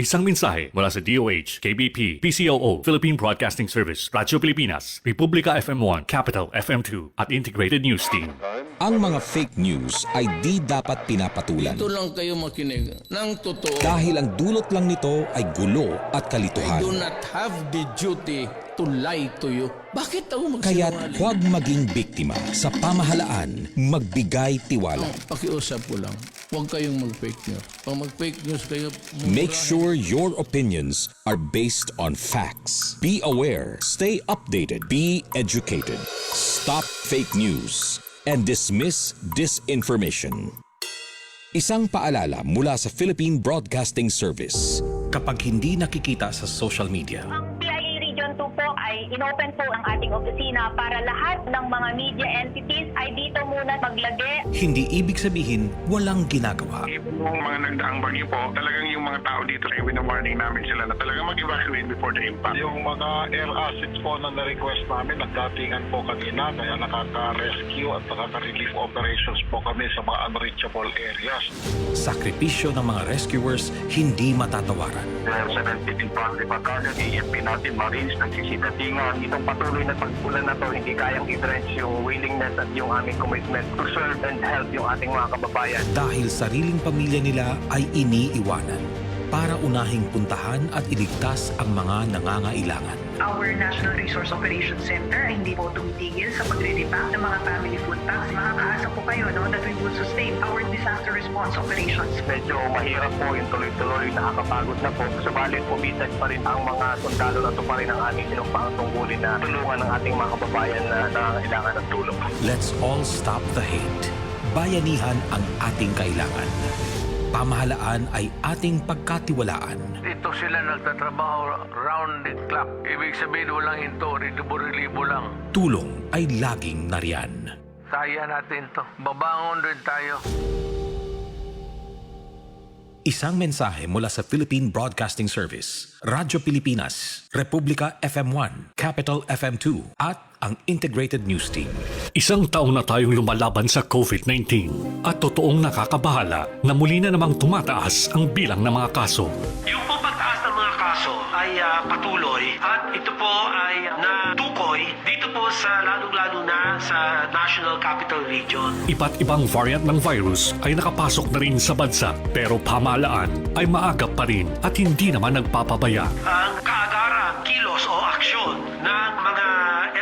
Isang mensahe mula sa DOH, KBP, PCOO, Philippine Broadcasting Service, Radyo Pilipinas, Republika FM1, Capital FM2, at Integrated News Team. Ang mga fake news ay di dapat pinapatulan. Dito lang kayo makinig ng totoo. Dahil ang dulot lang nito ay gulo at kalituhan. I do not have the duty to lie to you. Bakit ako magsinungaling? Kaya't huwag maging biktima sa pamahalaan, magbigay tiwala. Pakiusap ko lang, huwag kayong mag-fake news. Pag mag-fake news kayo, make sure your opinions are based on facts. Be aware, stay updated, be educated. Stop fake news and dismiss disinformation. Isang paalala mula sa Philippine Broadcasting Service. Kapag hindi nakikita sa social media, Ang PIA Region 2 po ay inopen po ang ating opisina para lahat ng mga media entities ay dito muna maglagay. hindi ibig sabihin walang ginagawa. Yung mga nagdaang bagyo po, talagang yung mga tao dito, wina-warning namin sila na talagang mag-evacuate before the impact. Yung mga air assets po na na-request namin, nagdatingan po kanina, kaya nakaka-rescue at nakaka-relief operations po kami sa mga unreachable areas. Sakripisyo ng mga rescuers hindi matatawaran. Dahil sa nagtiting Project Battalion, EFP natin, Marines, nagsisitatingan. Itong patuloy na pagpulan na to, hindi kayang i-drench yung willingness at yung aming commitment to serve and help yung ating mga kababayan. Dahil sariling pamilya nila ay iniiwanan. para unahing puntahan at iligtas ang mga nangangailangan. Our National Resource Operations Center ay hindi po tumitigil sa pagre-repack ng mga family food packs. Makakaasa po kayo that we will sustain our disaster response operations. Medyo mahirap po yung tuloy-tuloy, nakakapagod na po. Subalit pumitas pa rin ang mga sundalo na ito pa rin ang aming sinumpang tungkulin na tulungan ng ating mga kababayan na nangangailangan ng tulong. Let's all stop the hate. Bayanihan ang ating kailangan. Pamahalaan ay ating pagkatiwalaan. Dito sila nagtatrabaho round the clock. Ibig sabihin walang hinto, libo-libo lang. Tulong ay laging nariyan. Kaya natin to. Babangon rin tayo. Isang mensahe mula sa Philippine Broadcasting Service, Radyo Pilipinas, Republika FM1, Capital FM2, at ang Integrated News Team. Isang taon na tayong lumalaban sa COVID-19 at totoong nakakabahala na muli na namang tumataas ang bilang ng mga kaso. Yung po pagtaas ng mga kaso ay patuloy at ito po ay natukoy dito po sa lalong-lalo na sa National Capital Region. Iba't ibang variant ng virus ay nakapasok na rin sa bansa pero pamahalaan ay maagap pa rin at hindi naman nagpapabaya. Ang kaagaran, kilos o aksyon ng mga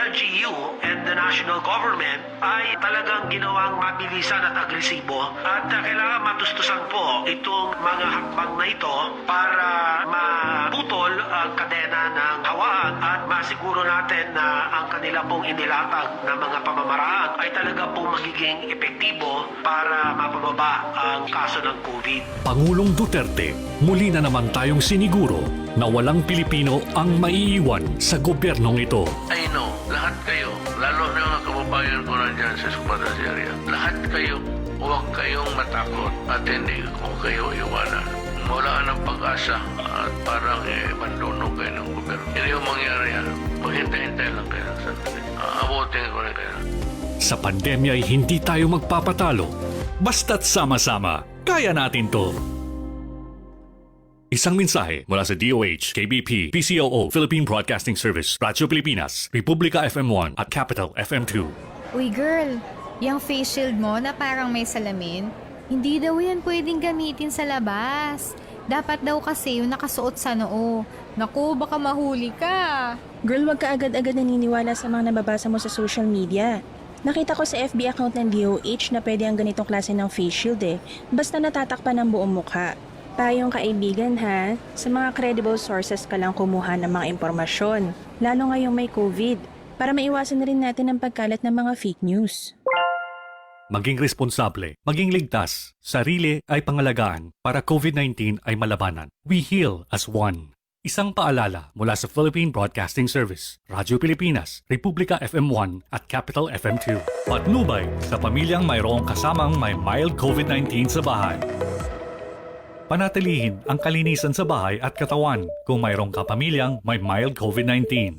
LGU and the national government ay talagang ginawang mabilisan at agresibo at kailangan matustusan po itong mga hakbang na ito para maputol ang kadena ng hawaan at masiguro natin na ang kanila pong inilatag na mga pamamaraan ay talaga pong magiging epektibo para mapababa ang kaso ng COVID. Pangulong Duterte, muli na naman tayong siniguro na walang Pilipino ang maiiwan sa gobyernong ito. I know, lahat kayo, lalo na mga kababayan ko nandyan sa Escobadas area, lahat kayo, huwag kayong matakot at hindi ko kayo iwanan. Wala ng pag-asa at parang abandono kayo ng gobyerno. Hindi yung mangyari yan. Maghintay-hintay lang kayo ng sandali. Abutin ko rin kayo. Sa pandemya ay hindi tayo magpapatalo. Basta't sama-sama, kaya natin to. Isang mensahe mula sa DOH, KBP, PCOO, Philippine Broadcasting Service, Radyo Pilipinas, Republika FM1 at Capital FM2. Uy girl, yung face shield mo na parang may salamin, hindi daw yan pwedeng gamitin sa labas. Dapat daw kasi yung nakasuot sa noo. Naku, baka mahuli ka. Girl, wag ka agad-agad naniniwala sa mga nababasa mo sa social media. Nakita ko sa FB account ng DOH na pwede ang ganitong klase ng face shield basta natatakpan ng buong mukha. Tayong kaibigan ha, sa mga credible sources ka lang kumuha ng mga impormasyon, lalo ngayong may COVID, para maiwasan na rin natin ang pagkalat ng mga fake news. Maging responsable, maging ligtas, sarili ay pangalagaan para COVID-19 ay malabanan. We heal as one. Isang paalala mula sa Philippine Broadcasting Service, Radyo Pilipinas, Republika FM1 at Capital FM2. Patnubay sa pamilyang mayroong kasamang may mild COVID-19 sa bahay. Panatilihin ang kalinisan sa bahay at katawan kung mayroong kapamilyang may mild COVID-19.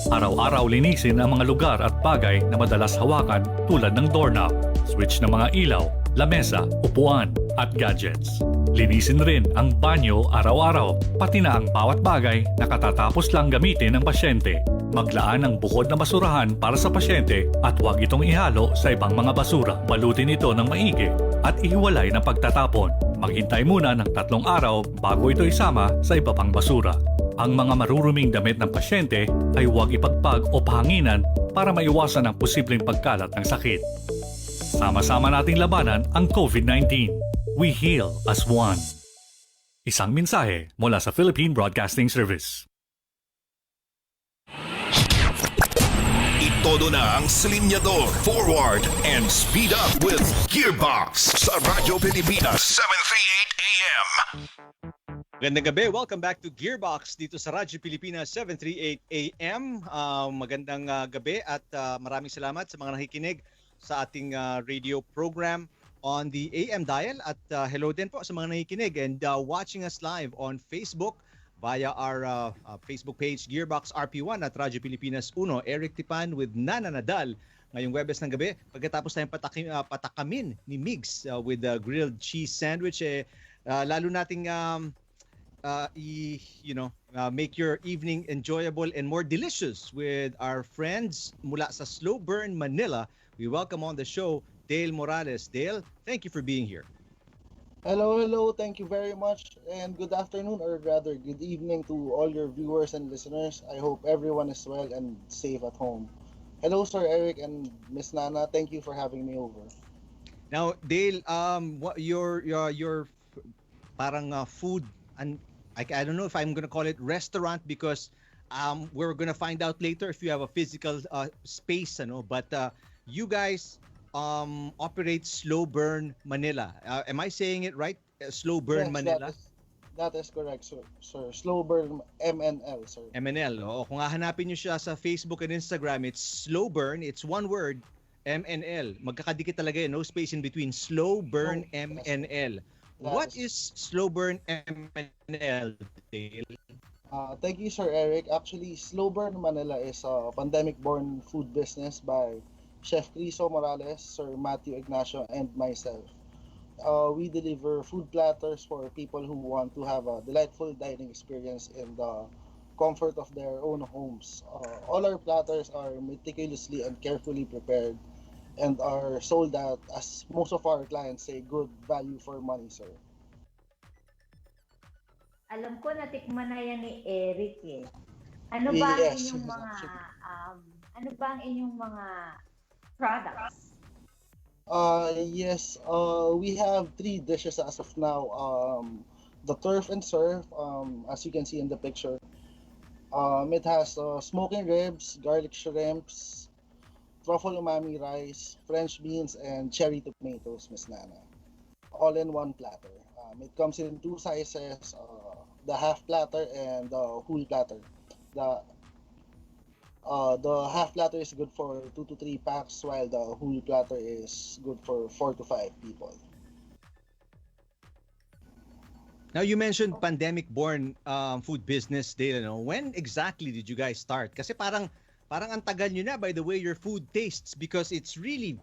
Araw-araw linisin ang mga lugar at bagay na madalas hawakan tulad ng doorknob, switch ng mga ilaw, lamesa, upuan at gadgets. Linisin rin ang banyo araw-araw, pati na ang bawat bagay na katatapos lang gamitin ng pasyente. Maglaan ng bukod na basurahan para sa pasyente at huwag itong ihalo sa ibang mga basura. Balutin ito ng maigi at ihiwalay ng pagtatapon. Maghintay muna ng 3 araw bago ito isama sa iba pang basura. Ang mga maruruming damit ng pasyente ay huwag ipagpag o pahanginan para maiwasan ang posibleng pagkalat ng sakit. Sama-sama nating labanan ang COVID-19. We heal as one. Isang mensahe mula sa Philippine Broadcasting Service. Todo na ang silinyador, forward, and speed up with GearBox sa Radyo Pilipinas 738 AM. Magandang gabi. Welcome back to GearBox dito sa Radyo Pilipinas 738 AM. Magandang gabi at maraming salamat sa mga nakikinig sa ating radio program on the AM dial at hello din po sa mga nakikinig and watching us live on Facebook via our Facebook page, GearBox RP1 at Radyo Pilipinas 1. Eric Tipan with Nana Nadal ngayong Webes ng gabi. Pagkatapos tayong patakamin ni Migs with the grilled cheese sandwich, lalo nating make your evening enjoyable and more delicious with our friends mula sa SlowBurnMNL. We welcome on the show Dale Morales. Dale, thank you for being here. Hello, hello. Thank you very much. And good afternoon, or rather, good evening to all your viewers and listeners. I hope everyone is well and safe at home. Hello, Sir Eric and Miss Nana. Thank you for having me over. Now, Dale, what your parang food, and I don't know if I'm gonna call it restaurant because we're gonna find out later if you have a physical space, ano. But you guys operate Slow Burn Manila. Am I saying it right? Slow Burn Yes, Manila. that is correct, sir. Sir, SlowBurnMNL, sir. MNL. Oo, kung hahanapin nyo siya sa Facebook and Instagram, it's Slow Burn. It's one word, MNL. Magkakadikit talaga yun. No space in between. Slow Burn MNL. What is Slow Burn MNL, Dale? Thank you, Sir Eric. Actually, Slow Burn Manila is a pandemic-born food business by Chef Criso Morales, Sir Matthew Ignacio, and myself. We deliver food platters for people who want to have a delightful dining experience in the comfort of their own homes. All our platters are meticulously and carefully prepared and are sold at, as most of our clients say, good value for money, sir. Alam ko natikman na yan ni Eric eh. Ano ba ang Yes. inyong mga ano ba ang inyong mga products? Yes, we have three dishes as of now. The turf and surf, as you can see in the picture. It has smoking ribs, garlic shrimps, truffle umami rice, French beans, and cherry tomatoes, Miss Nana. All in one platter. It comes in two sizes, the half platter and the whole platter. The the half platter is good for 2 to 3 packs, while the whole platter is good for 4 to 5 people. Now, you mentioned pandemic-born food business, Dale. No? When exactly did you guys start? Kasi parang ang tagal nyo na by the way your food tastes because it's really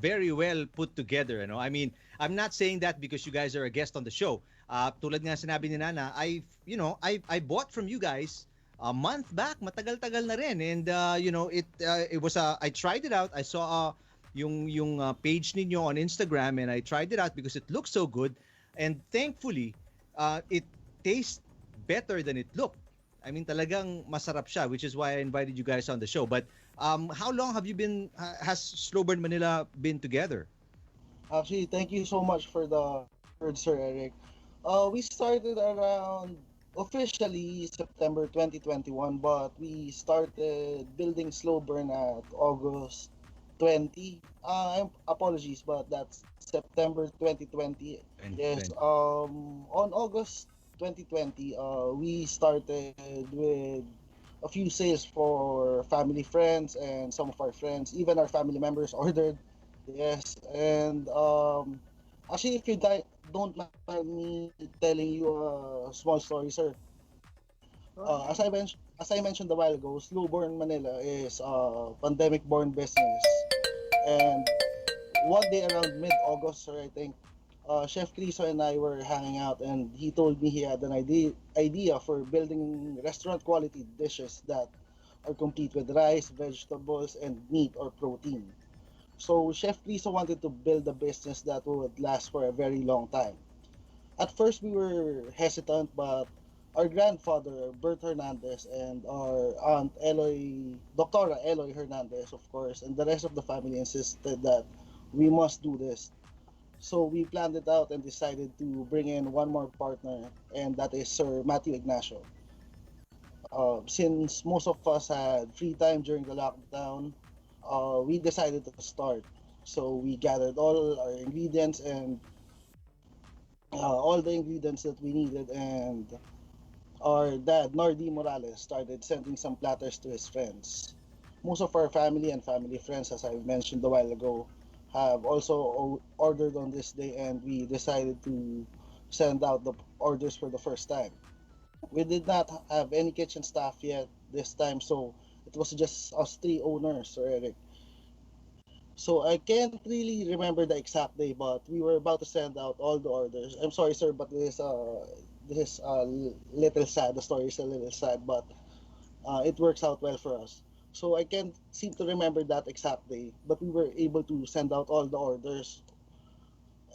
very well put together. I mean, I'm not saying that because you guys are a guest on the show. Tulad nga sinabi ni Nana, I bought from you guys a month back, matagal-tagal na rin, and it was I tried it out. I saw yung page ninyo on Instagram, and I tried it out because it looks so good, and thankfully it tastes better than it looked. I mean, talagang masarap siya, which is why I invited you guys on the show. But how long have you been has Slow Burn Manila been together? Actually, thank you so much for the word, Sir Eric. We started around officially September 2021, but we started building Slow Burn at August 20. Apologies, but that's September 2020. Yes. On August 2020, we started with a few sales for family friends and some of our friends, even our family members ordered. Yes, and actually, if you don't mind me telling you a small story, sir. As I mentioned a while ago, Slowborn Manila is a pandemic-born business, and one day around mid-August, sir, I think, Chef Criso and I were hanging out, and he told me he had an idea for building restaurant-quality dishes that are complete with rice, vegetables, and meat or protein. So Chef Criso wanted to build a business that would last for a very long time. At first, we were hesitant, but our grandfather, Bert Hernandez, and our aunt, Doctora Eloy Hernandez, of course, and the rest of the family insisted that we must do this. So we planned it out and decided to bring in one more partner, and that is Sir Matthew Ignacio. Since most of us had free time during the lockdown, we decided to start. So we gathered all our ingredients and all the ingredients that we needed, and our dad, Nordi Morales, started sending some platters to his friends. Most of our family and family friends, as I mentioned a while ago, have also ordered on this day, and we decided to send out the orders for the first time. We did not have any kitchen staff yet this time, so it was just us three owners, Sir Eric. So I can't really remember the exact day, but we were about to send out all the orders. I'm sorry, sir, but this is a little sad. The story is a little sad, but it works out well for us. So I can't seem to remember that exact day, but we were able to send out all the orders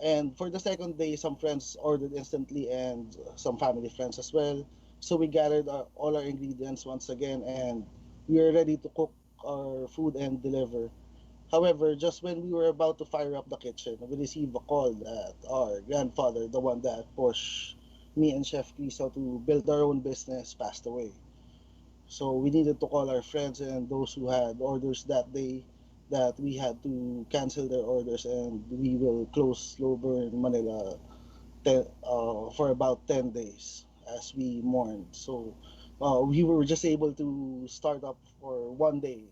And for the second day, some friends ordered instantly and some family friends as well. So we gathered all our ingredients once again, and we were ready to cook our food and deliver. However, just when we were about to fire up the kitchen, we received a call that our grandfather, the one that pushed me and Chef Criso to build our own business, passed away. So we needed to call our friends and those who had orders that day that we had to cancel their orders, and we will close Slow Burn Manila for about 10 days as we mourned. So we were just able to start up for one day.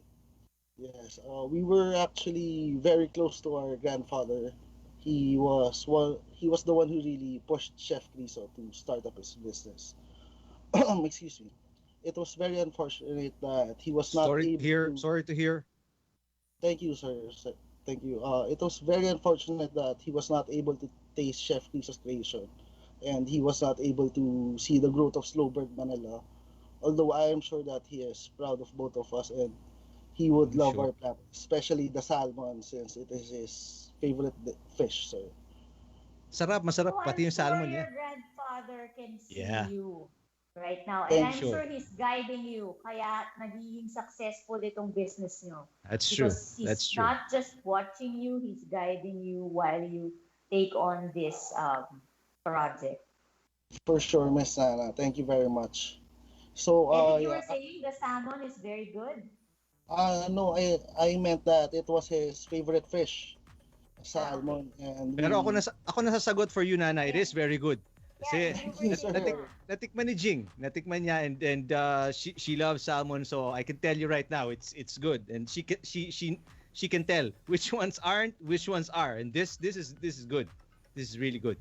Yes, we were actually very close to our grandfather. He was the one who really pushed Chef Criso to start up his business. Excuse me. It was very unfortunate that he was not able to. Sorry to hear. Thank you, sir. Thank you. It was very unfortunate that he was not able to taste Chef Criso's creation, and he was not able to see the growth of Slowbird Manila. Although I am sure that he is proud of both of us, and he would love our platter, especially the salmon, since it is his favorite fish, sir. Masarap. Pati yung salmon Your niya. grandfather can see Yeah. you right now. Thank And I'm you. sure he's guiding you. Kaya nagiging successful itong business nyo. That's true. Because he's That's true. not just watching you, he's guiding you while you take on this project. For sure, Miss Nana. Thank you very much. So, And you yeah. were saying the salmon is very good. No, I meant that it was his favorite fish, salmon, and Pero ako nasasagot for you, Nana. It is very good. Kasi Yes, sir. natikman ni Jing. Natikman niya, and she loves salmon, so I can tell you right now it's good, and she can tell which ones aren't, which ones are, and this is good. This is really good.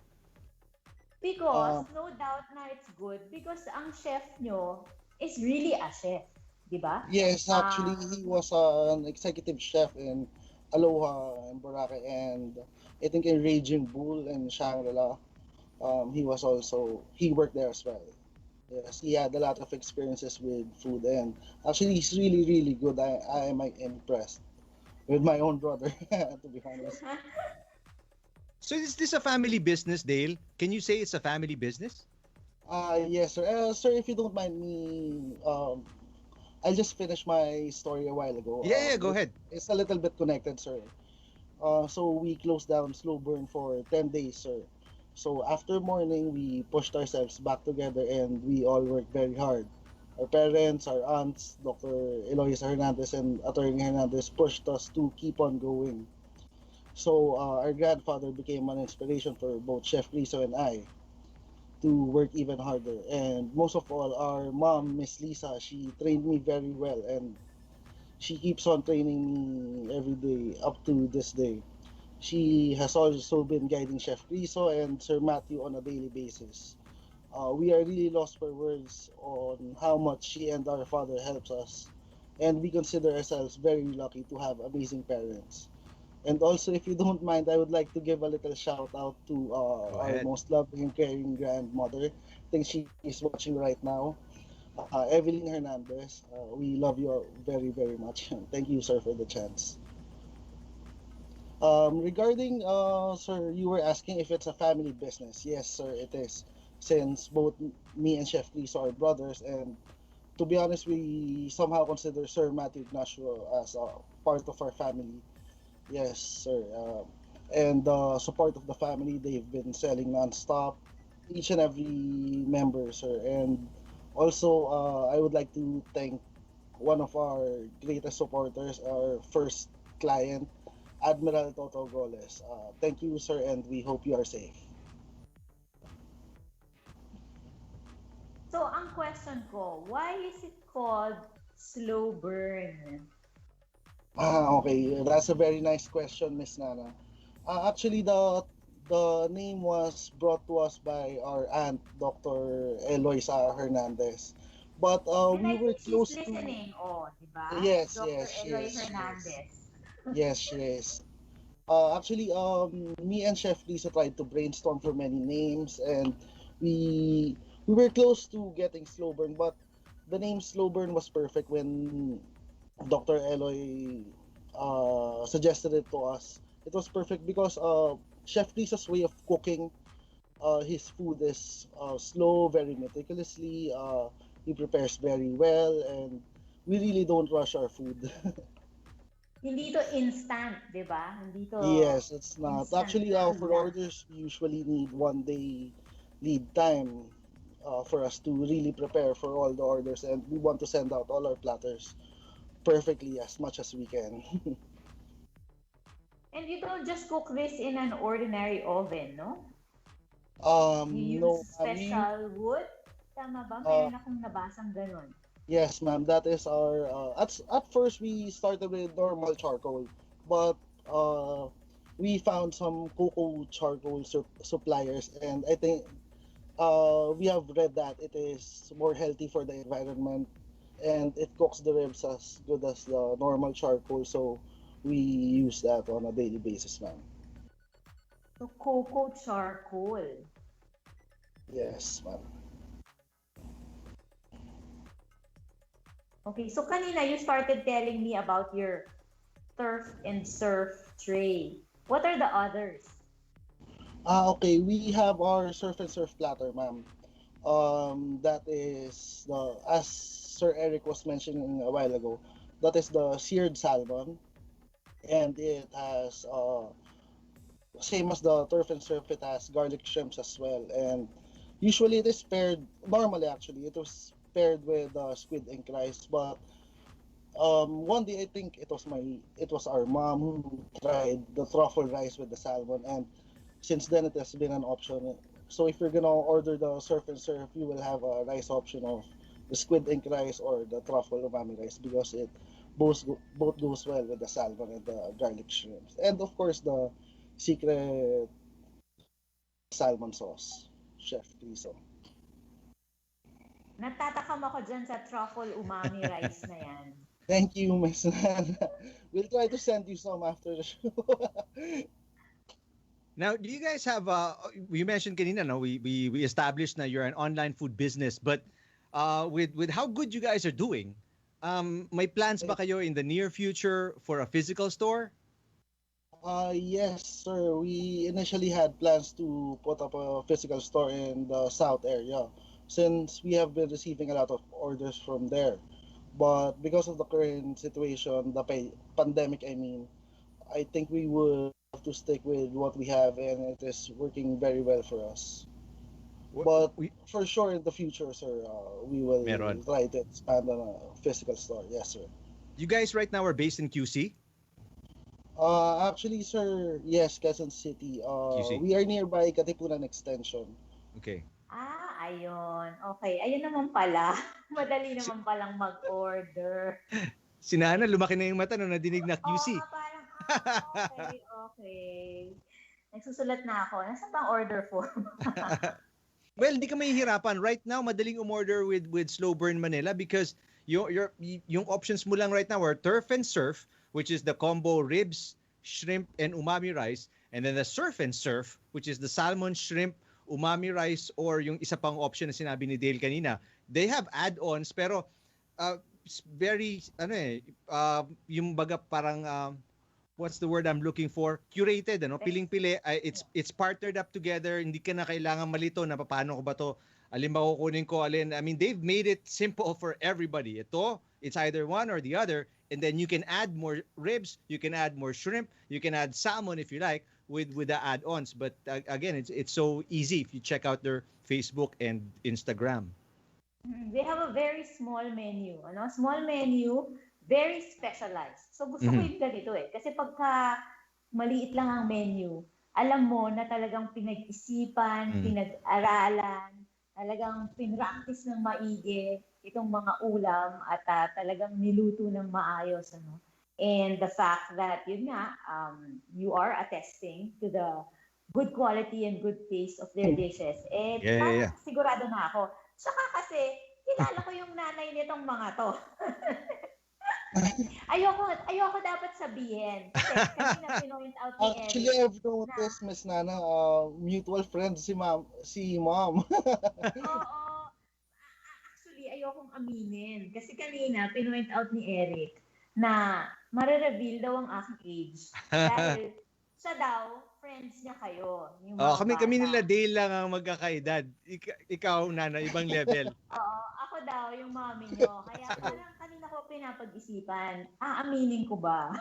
Because no doubt na it's good because ang chef nyo is really a chef, di ba? Yes, actually, he was an executive chef in Aloha and Boracay, and I think in Raging Bull and Shangri-La. He worked there as well. Yes, he had a lot of experiences with food, and actually, he's really, really good. I am impressed with my own brother, to be honest. So is this a family business, Dale? Can you say it's a family business? Yes, sir. Sir, if you don't mind me, I just finished my story a while ago. Yeah, go ahead. It's a little bit connected, sir. So we closed down Slow Burn for 10 days, sir. So after morning, we pushed ourselves back together and we all worked very hard. Our parents, our aunts, Dr. Eloisa Hernandez and Attorney Hernandez pushed us to keep on going. So our grandfather became an inspiration for both Chef Criso and I to work even harder. And most of all, our mom, Miss Lisa, she trained me very well, and she keeps on training me every day up to this day. She has also been guiding Chef Criso and Sir Matthew on a daily basis. We are really lost for words on how much she and our father helps us, and we consider ourselves very lucky to have amazing parents. And also, if you don't mind, I would like to give a little shout out to our most loving and caring grandmother. I think she is watching right now. Evelyn Hernandez. We love you very, very much. Thank you, sir, for the chance. Regarding, sir, you were asking if it's a family business. Yes, sir, it is. Since both me and Chef Criso are brothers, and to be honest, we somehow consider Sir Matthew Ignacio as a part of our family. Yes, sir. And the support of the family, they've been selling non-stop, each and every member, sir. And also, I would like to thank one of our greatest supporters, our first client, Admiral Toto Goles. Thank you, sir, and we hope you are safe. So, ang question ko, why is it called slow burn? Okay. That's a very nice question, Miss Nana. Actually, the name was brought to us by our aunt, Dr. Eloisa Hernandez. But And we I were think close she's listening, di ba? Yes, Dr. yes, she Eloy is, she is. Hernandez. Yes, she is. Actually, me and Chef Lisa tried to brainstorm for many names, and we were close to getting Slow Burn, but the name Slow Burn was perfect when Dr. Eloy suggested it to us. It was perfect because Chef Lisa's way of cooking his food is slow, very meticulously. He prepares very well, and we really don't rush our food. Hindi to instant, di ba? Hindi to Yes, it's not. instant Actually, na for ulam. orders, we usually need 1 day lead time for us to really prepare for all the orders, and we want to send out all our platters perfectly as much as we can. And you don't just cook this in an ordinary oven, no? You No, use special wood? Tama ba? Uh, Meron akong nabasang ganun. yes, ma'am. That is our. At first, we started with normal charcoal, but we found some cocoa charcoal suppliers, and I think we have read that it is more healthy for the environment, and it cooks the ribs as good as the normal charcoal. So we use that on a daily basis, ma'am. So, cocoa charcoal. Yes, ma'am. Okay, so kanina you started telling me about your turf and surf tray. What are the others? Okay. We have our surf and surf platter, ma'am. That is as Sir Eric was mentioning a while ago, that is the seared salmon, and it has same as the turf and surf, it has garlic shrimps as well, and usually it is paired. Normally, actually, it was paired with squid ink rice, but one day I think it was our mom who tried the truffle rice with the salmon, and since then it has been an option. So if you're gonna order the surf and surf, you will have a rice option of the squid ink rice or the truffle umami rice, because it both goes well with the salmon and the garlic shrimps, and of course the secret salmon sauce, Chef Criso. Natatakam ako dyan sa truffle umami rice na yan. Thank you, Miss Nana. We'll try to send you some after the show. Now, do you guys have you mentioned kanina, no, we established na you're an online food business, but with how good you guys are doing, may plans ba kayo in the near future for a physical store? Yes, sir. We initially had plans to put up a physical store in the south area, since we have been receiving a lot of orders from there. But because of the current situation, the pandemic, I think we will have to stick with what we have, and it is working very well for us. But for sure, in the future, sir, we will try to expand on a physical store. Yes, sir. You guys right now are based in QC? Actually, sir, yes, Quezon City. QC. We are nearby Katipunan Extension. Okay. Ayun. Okay, ayun naman pala. Madali naman palang mag-order. Si Nana, lumaki na yung mata nung nadinig na QC. Parang, okay. Nagsusulat na ako. Nasaan bang order form? Well, hindi ka mahihirapan. Right now, madaling umorder with SlowBurnMNL because yung options mo lang right now are turf and surf, which is the combo ribs, shrimp, and umami rice. And then the surf and surf, which is the salmon, shrimp, umami rice, or yung isa pang option na sinabi ni Dale kanina. They have add-ons, pero very, yung baga parang, what's the word I'm looking for? Curated, piling-pili. It's partnered up together. Hindi ka na kailangan malito na paano ko ba to, alin ba kukunin ko, alin. I mean, they've made it simple for everybody. Ito, it's either one or the other. And then you can add more ribs, you can add more shrimp, you can add salmon if you like with the add-ons. But again, it's so easy if you check out their Facebook and Instagram. They have a very small menu. Small menu, very specialized. So gusto ko yung ganito Kasi pagka maliit lang ang menu, alam mo na talagang pinag-isipan, pinag-aralan, talagang pinractice ng maigi itong mga ulam at talagang niluto ng maayos. And the fact that, yun nga, you are attesting to the good quality and good taste of their dishes. Parang sigurado na ako. Saka kasi, kilala ko yung nanay nitong mga to. Ayoko dapat sabihin. Kasi kanina pinoint out ni Eric. Actually, I've noticed, Miss Nana, mutual friend si mom. Oo. Actually, ayokong aminin. Kasi kanina, pinoint out ni Eric na mare-reveal daw ang aking age. Dahil siya daw, friends niya kayo. Yung Oh, mga kami bata. nila Dale lang ang magkakaedad. Ikaw, Nana, ibang level. Oo, ako daw, yung mami niyo. Kaya parang kanina ko pinapag-isipan, aaminin ko ba?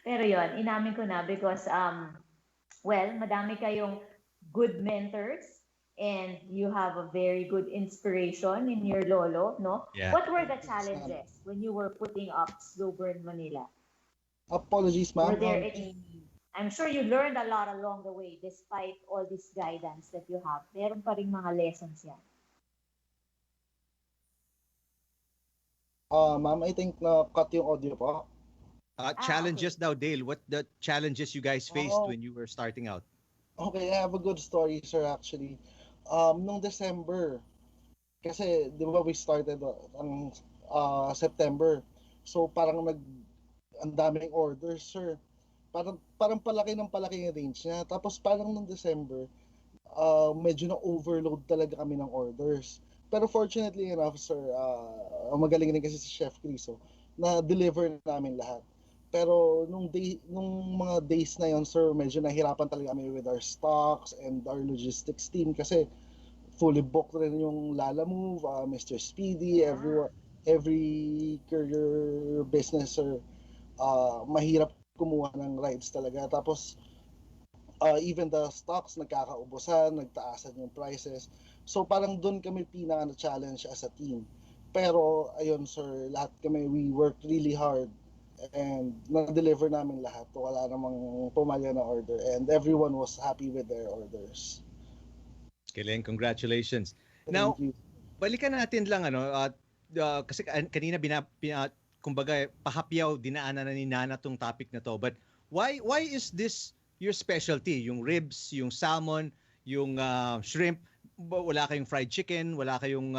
Pero yon, inamin ko na because, well, madami kayong good mentors and you have a very good inspiration in your lolo, no? Yeah. What were the challenges when you were putting up Slow Burn Manila? Apologies, ma'am. Were there any... I'm sure you learned a lot along the way despite all this guidance that you have. Meron pa rin mga lessons yan. Ma'am, I think na cut yung audio po. Challenges daw, Dale. What the challenges you guys faced when you were starting out? Okay, I have a good story, sir, actually. Nung December, kasi, di ba we started ang September. So, parang ang daming orders, sir. Parang palaki ng palaki yung range niya. Tapos, parang nung December, medyo na-overload talaga kami ng orders. Pero fortunately enough, sir, magaling rin kasi si Chef Criso, na-deliver namin lahat. Pero nung mga days na yon, sir, medyo nahirapan talaga kami with our stocks and our logistics team kasi fully booked rin yung Lala Move, Mr. Speedy, every courier business, sir, mahirap kumuha ng rides talaga. Tapos even the stocks nagkakaubusan, nagtaasan yung prices. So parang doon kami pinaka-challenge as a team. Pero ayun, sir, lahat kami, we worked really hard and na-deliver namin lahat. Wala namang pumalya na order and everyone was happy with their orders. Galing, congratulations. Now, balikan natin lang kasi kanina kumbaga pahapyaw dinaanan na ni Nana tong topic na to. But why is this your specialty? Yung ribs, yung salmon, yung shrimp, wala kayong fried chicken, wala kayong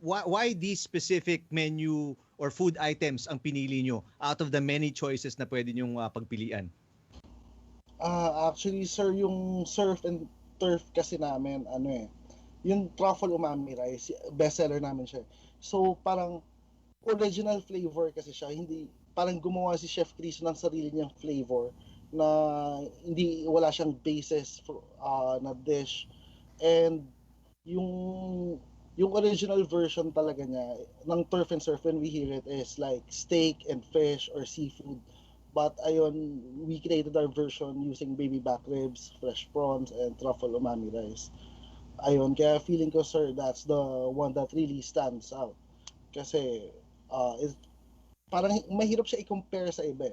why these specific menu or food items ang pinili nyo out of the many choices na pwede nyong pagpilian? Actually, sir, yung surf and turf kasi namin, yung truffle umami rice, bestseller namin siya. So, parang original flavor kasi siya, hindi, parang gumawa si Chef Chris ng sarili niyang flavor na wala siyang basis na dish. And yung original version talaga niya ng turf and surf, when we hear it, is like steak and fish or seafood. But ayun, we created our version using baby back ribs, fresh prawns, and truffle umami rice. Ayun, kaya feeling ko, sir, that's the one that really stands out. Kasi parang mahirap siya i-compare sa iba.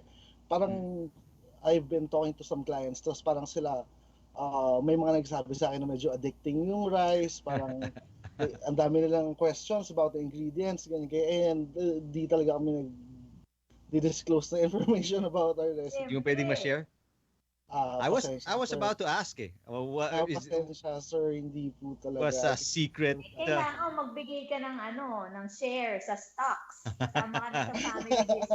Parang I've been talking to some clients, tapos parang sila, may mga nagsabi sa akin na medyo addicting yung rice, parang ang dami nilang questions about the ingredients, ganyan, and di talaga kami di-disclose na information about our recipe. Yung pwedeng ma-share? I was about to ask Pasensya, sir, hindi po talaga. Was a secret. Kailangan magbigay ka ng share sa stocks. Sama ka na sa family business.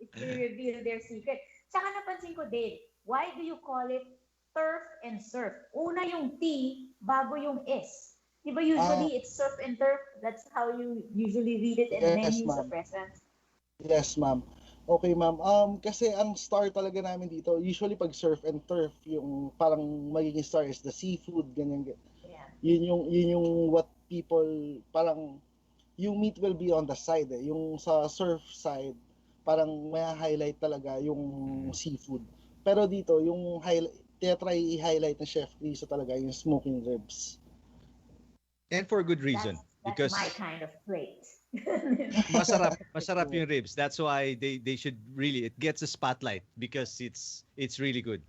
If they reveal their secret. Tsaka napansin ko, Dave, why do you call it turf and surf? Una yung T, bago yung S. Diba usually it's surf and turf? That's how you usually read it in menus of restaurants. Yes, ma'am. Okay, ma'am. Kasi ang star talaga namin dito, usually pag surf and turf, yung parang magiging star is the seafood, ganyan. Yeah. Yun yung what people, parang yung meat will be on the side. Yung sa surf side, parang may highlight talaga yung seafood. Pero dito, yung try i-highlight ng Chef Criso talaga yung smoking ribs. And for good reason. That's my kind of plate. masarap yung ribs. That's why they should really, it gets a spotlight because it's really good.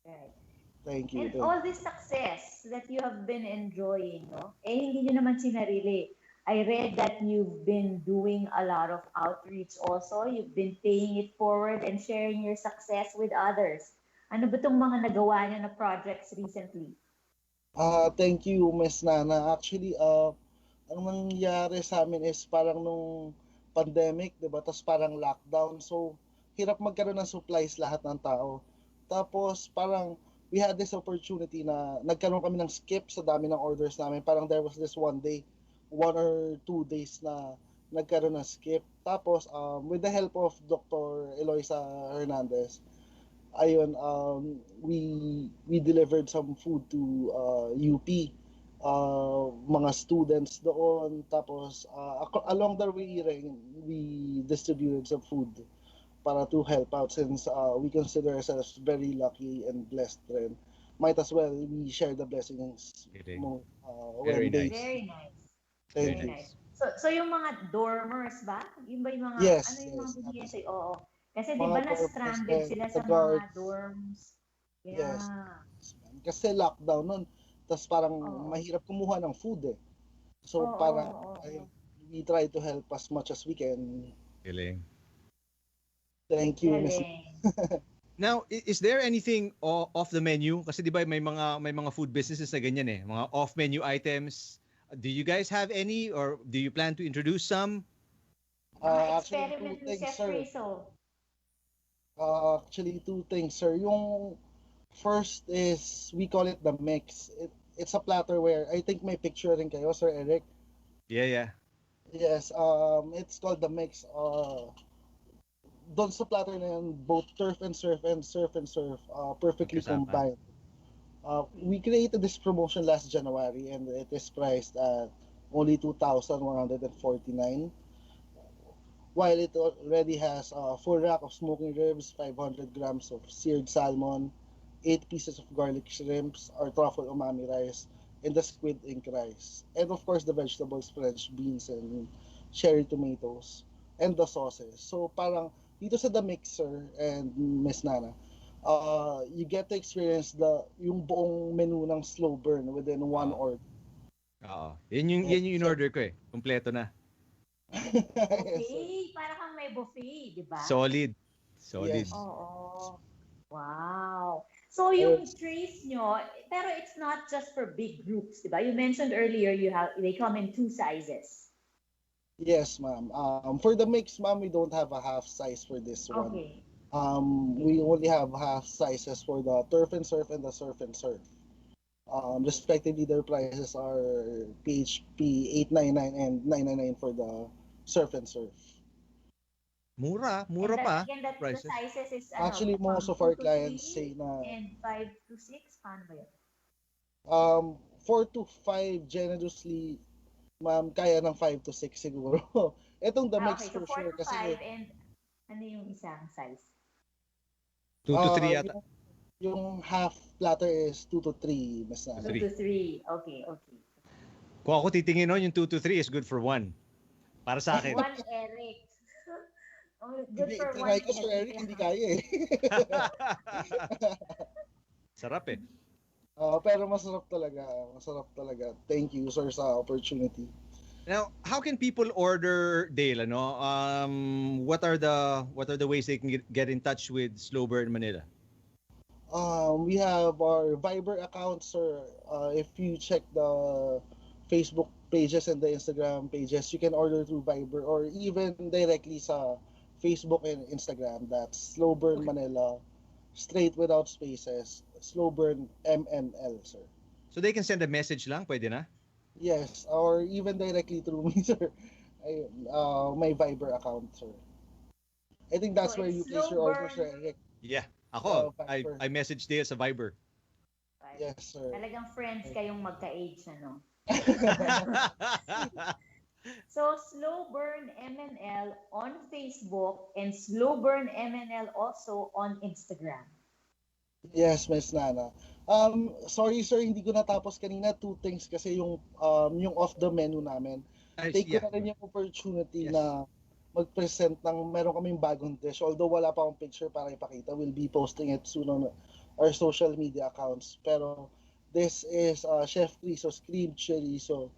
Right. Thank you. And all this success that you have been enjoying, no? Hindi nyo naman sinarili. I read that you've been doing a lot of outreach also. You've been paying it forward and sharing your success with others. Ano ba itong mga nagawa nyo na projects recently? Thank you, Miss Nana. Actually, ang nangyari sa amin is parang nung pandemic, diba? Tapos parang lockdown. So, hirap magkaroon ng supplies lahat ng tao. Tapos parang we had this opportunity na nagkaroon kami ng skip sa dami ng orders namin. Parang there was this 1 or 2 days na nagkaroon ng skip. Tapos, with the help of Dr. Eloisa Hernandez, ayun, we delivered some food to UP, mga students doon. Tapos along the way rin, we distributed some food para to help out since we consider ourselves very lucky and blessed rin. Might as well we share the blessings Very when they... nice. Very nice. Thank Very you. nice. So yung mga dormers ba? Yun ba yung mga, Yes, ano yung mga yes, binigyan sa'yo? Oo. Kasi di Mga ba dormers na-stranded and sila the sa mga guards. dorms? Yeah. Yes. Kasi lockdown nun. Tapos parang mahirap kumuha ng food eh. So parang ayun, we try to help as much as we can. Galing. Thank you, Miss. Now, is there anything off the menu? Kasi di ba may mga food businesses na ganyan eh, mga off-menu items. Do you guys have any or do you plan to introduce some? Actually, Experiment two ni things, Chef sir. Rizzo. Actually, two things, sir. Yung first is, we call it the mix. It's a platter where, I think may picture rin kayo, Sir Eric. Yeah. Yes, it's called the mix. Doon sa platter na yun, both turf and surf perfectly combined. We created this promotion last January and it is priced at only 2,149. While it already has a full rack of smoking ribs, 500 grams of seared salmon, 8 pieces of garlic shrimps, our truffle umami rice, and the squid ink rice. And of course, the vegetables, French beans, and cherry tomatoes, and the sauces. So parang dito sa The Mixer and Miss Nana, you get to experience yung buong menu ng slow burn within one order. Oo. Yan yung in-order ko eh. Kompleto na. Buffet. Para kang may buffet, di ba? Solid. Yes. Oo. Wow. So yung trays nyo, pero it's not just for big groups, di ba? You mentioned earlier they come in 2 sizes. Yes, ma'am. For the mix, ma'am, we don't have a half size for this one. Okay. We only have half sizes for the turf and surf and the surf and surf. Respectively, their prices are PHP 899 and 999 for the surf and surf. Mura pa. Again, the sizes is Actually, most of our clients say na and 5 to 6, paano ba yun? 4 to 5 generously, ma'am, kaya ng 5 to 6 siguro. Itong the mix Okay, so for 4 sure to 5 kasi and ano yung isang size? 2 to 3 yata. Yung half platter is 2 to 3, mas na. 2 to 3. Okay. Kung ako titingin nun, yung 2 to 3 is good for 1. Para sa akin. 1 Eric. Good Hindi, for try 1 ko, Sir Eric, hindi kaya eh. Sarap eh. Pero masarap talaga. Thank you, sir, sa opportunity. Now, how can people order, Dale? What are the ways they can get in touch with SlowBurn Manila? We have our Viber account, sir. If you check the Facebook pages and the Instagram pages, you can order through Viber or even directly sa Facebook and Instagram. That's SlowBurnMNL, straight without spaces, SlowBurnMNL, sir. So they can send a message lang, pwede na? Yes, or even directly through me, sir. My Viber account, sir. I think that's where you place your order, sir, Eric. Yeah. Ako, I messaged Dale sa Viber. Yes, sir. Talagang friends kayong magka-age, ano? So, SlowBurnMNL on Facebook and SlowBurnMNL also on Instagram. Yes, Miss Nana. Sorry, sir, hindi ko natapos kanina. 2 things kasi yung off the menu namin. Take ko na rin yung opportunity na mag-present ng meron kaming bagong dish. Although wala pa akong picture para ipakita, we'll be posting it soon on our social media accounts. Pero this is Chef Rizzo's cream chorizo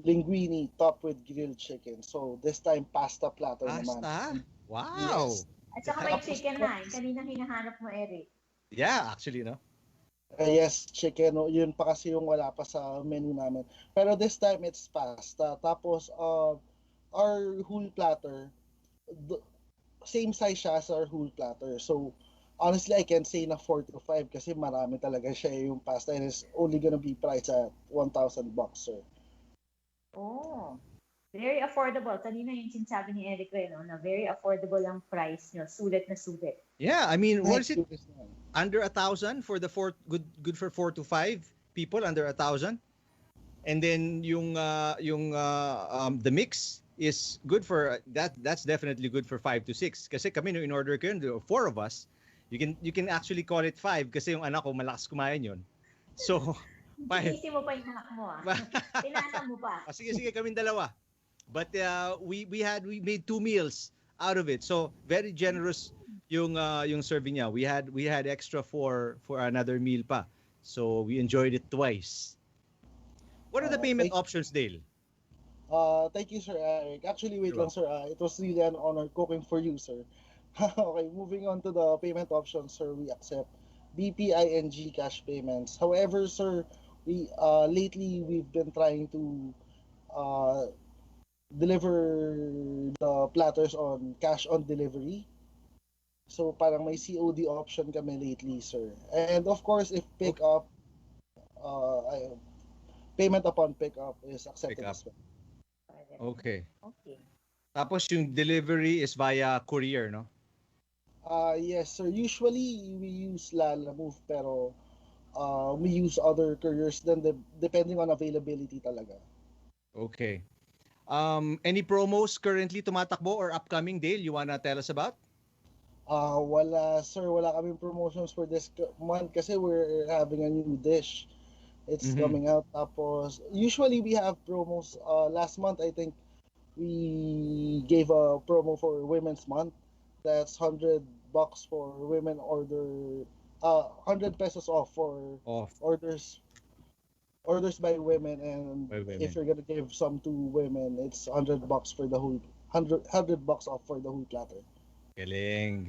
linguine topped with grilled chicken. So this time pasta platter naman. Pasta? Wow! Yes. At saka may chicken na. Kaninang hinahanap mo, Eric. Yeah, actually, no? Yes, chicken. Yun pa kasi yung wala pa sa menu namin. Pero this time it's pasta. Tapos our whole platter, same size siya as our whole platter. So honestly, I can say na 4 to 5 kasi marami talaga siya yung pasta and it's only gonna be priced at $1,000, sir. Oh, very affordable. Kanina yung sinasabi ni Eric Reno na very affordable ang price nyo. Sulit na sulit. Yeah, I mean, what is it? Thank you, Miss Nana. Under 1,000 for the good for 4 to 5 people under 1,000. And then the mix is good for that's definitely good for 5 to 6 kasi kami no in order ko yun, 4 of us, you can actually call it 5 kasi yung anak ko malakas kumain yun. So 5. Isisi mo pa yung anak mo Tinasa mo pa. Sige kaming dalawa. But we made 2 meals out of it. So very generous yung serving niya. We had extra for another meal pa. So we enjoyed it twice. What are the payment options, Dale? Thank you, Sir Eric. Actually, wait lang, sir. It was really an honor cooking for you, sir. Okay, moving on to the payment options, sir. We accept BPI and GCash payments. However, sir, we lately we've been trying to deliver the platters on cash on delivery. So parang may COD option kami lately, sir. And of course, if pick up, payment upon pickup is accepted as well. Okay. Tapos yung delivery is via courier, no? Yes, sir. Usually we use Lalamove pero we use other couriers then depending on availability talaga. Okay. Any promos currently tumatakbo or upcoming, Dale, you wanna tell us about? Wala, sir. Wala kaming promotions for this month kasi we're having a new dish. It's coming out. Tapos, usually we have promos. Last month, I think, we gave a promo for Women's Month. That's $100 for women order, 100 pesos off for orders by women. And if you're gonna give some to women, it's $100 for the whole, $100 off for the whole platter. Galing.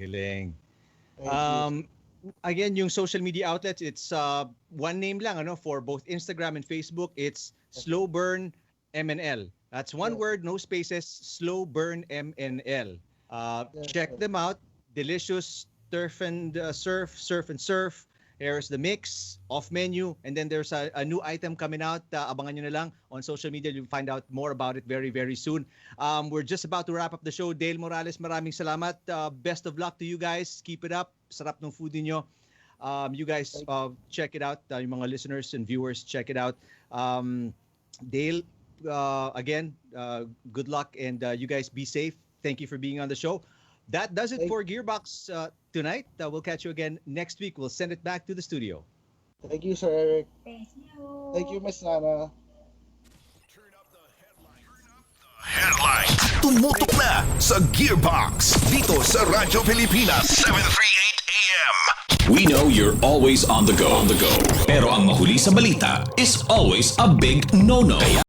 Again, yung social media outlets, it's one name lang for both Instagram and Facebook. It's SlowBurnMNL. That's one word, no spaces, SlowBurnMNL. Check them out. Delicious surf and surf. There's the mix, off menu, and then there's a new item coming out. Abangan nyo na lang on social media. You'll find out more about it very, very soon. We're just about to wrap up the show. Dale Morales, maraming salamat. Best of luck to you guys. Keep it up. Sarap ng food niyo. You guys check it out. Yung mga listeners and viewers, check it out. Dale, again, good luck and you guys be safe. Thank you for being on the show. That does it for GearBox tonight. We'll catch you again next week. We'll send it back to the studio. Thank you, Sir Eric. Thank you. Thank you, Miss Nana. Headline. Tumutok na sa GearBox dito sa Radyo Pilipinas 738 AM. We know you're always on the go. Pero ang mahuli sa balita is always a big no-no.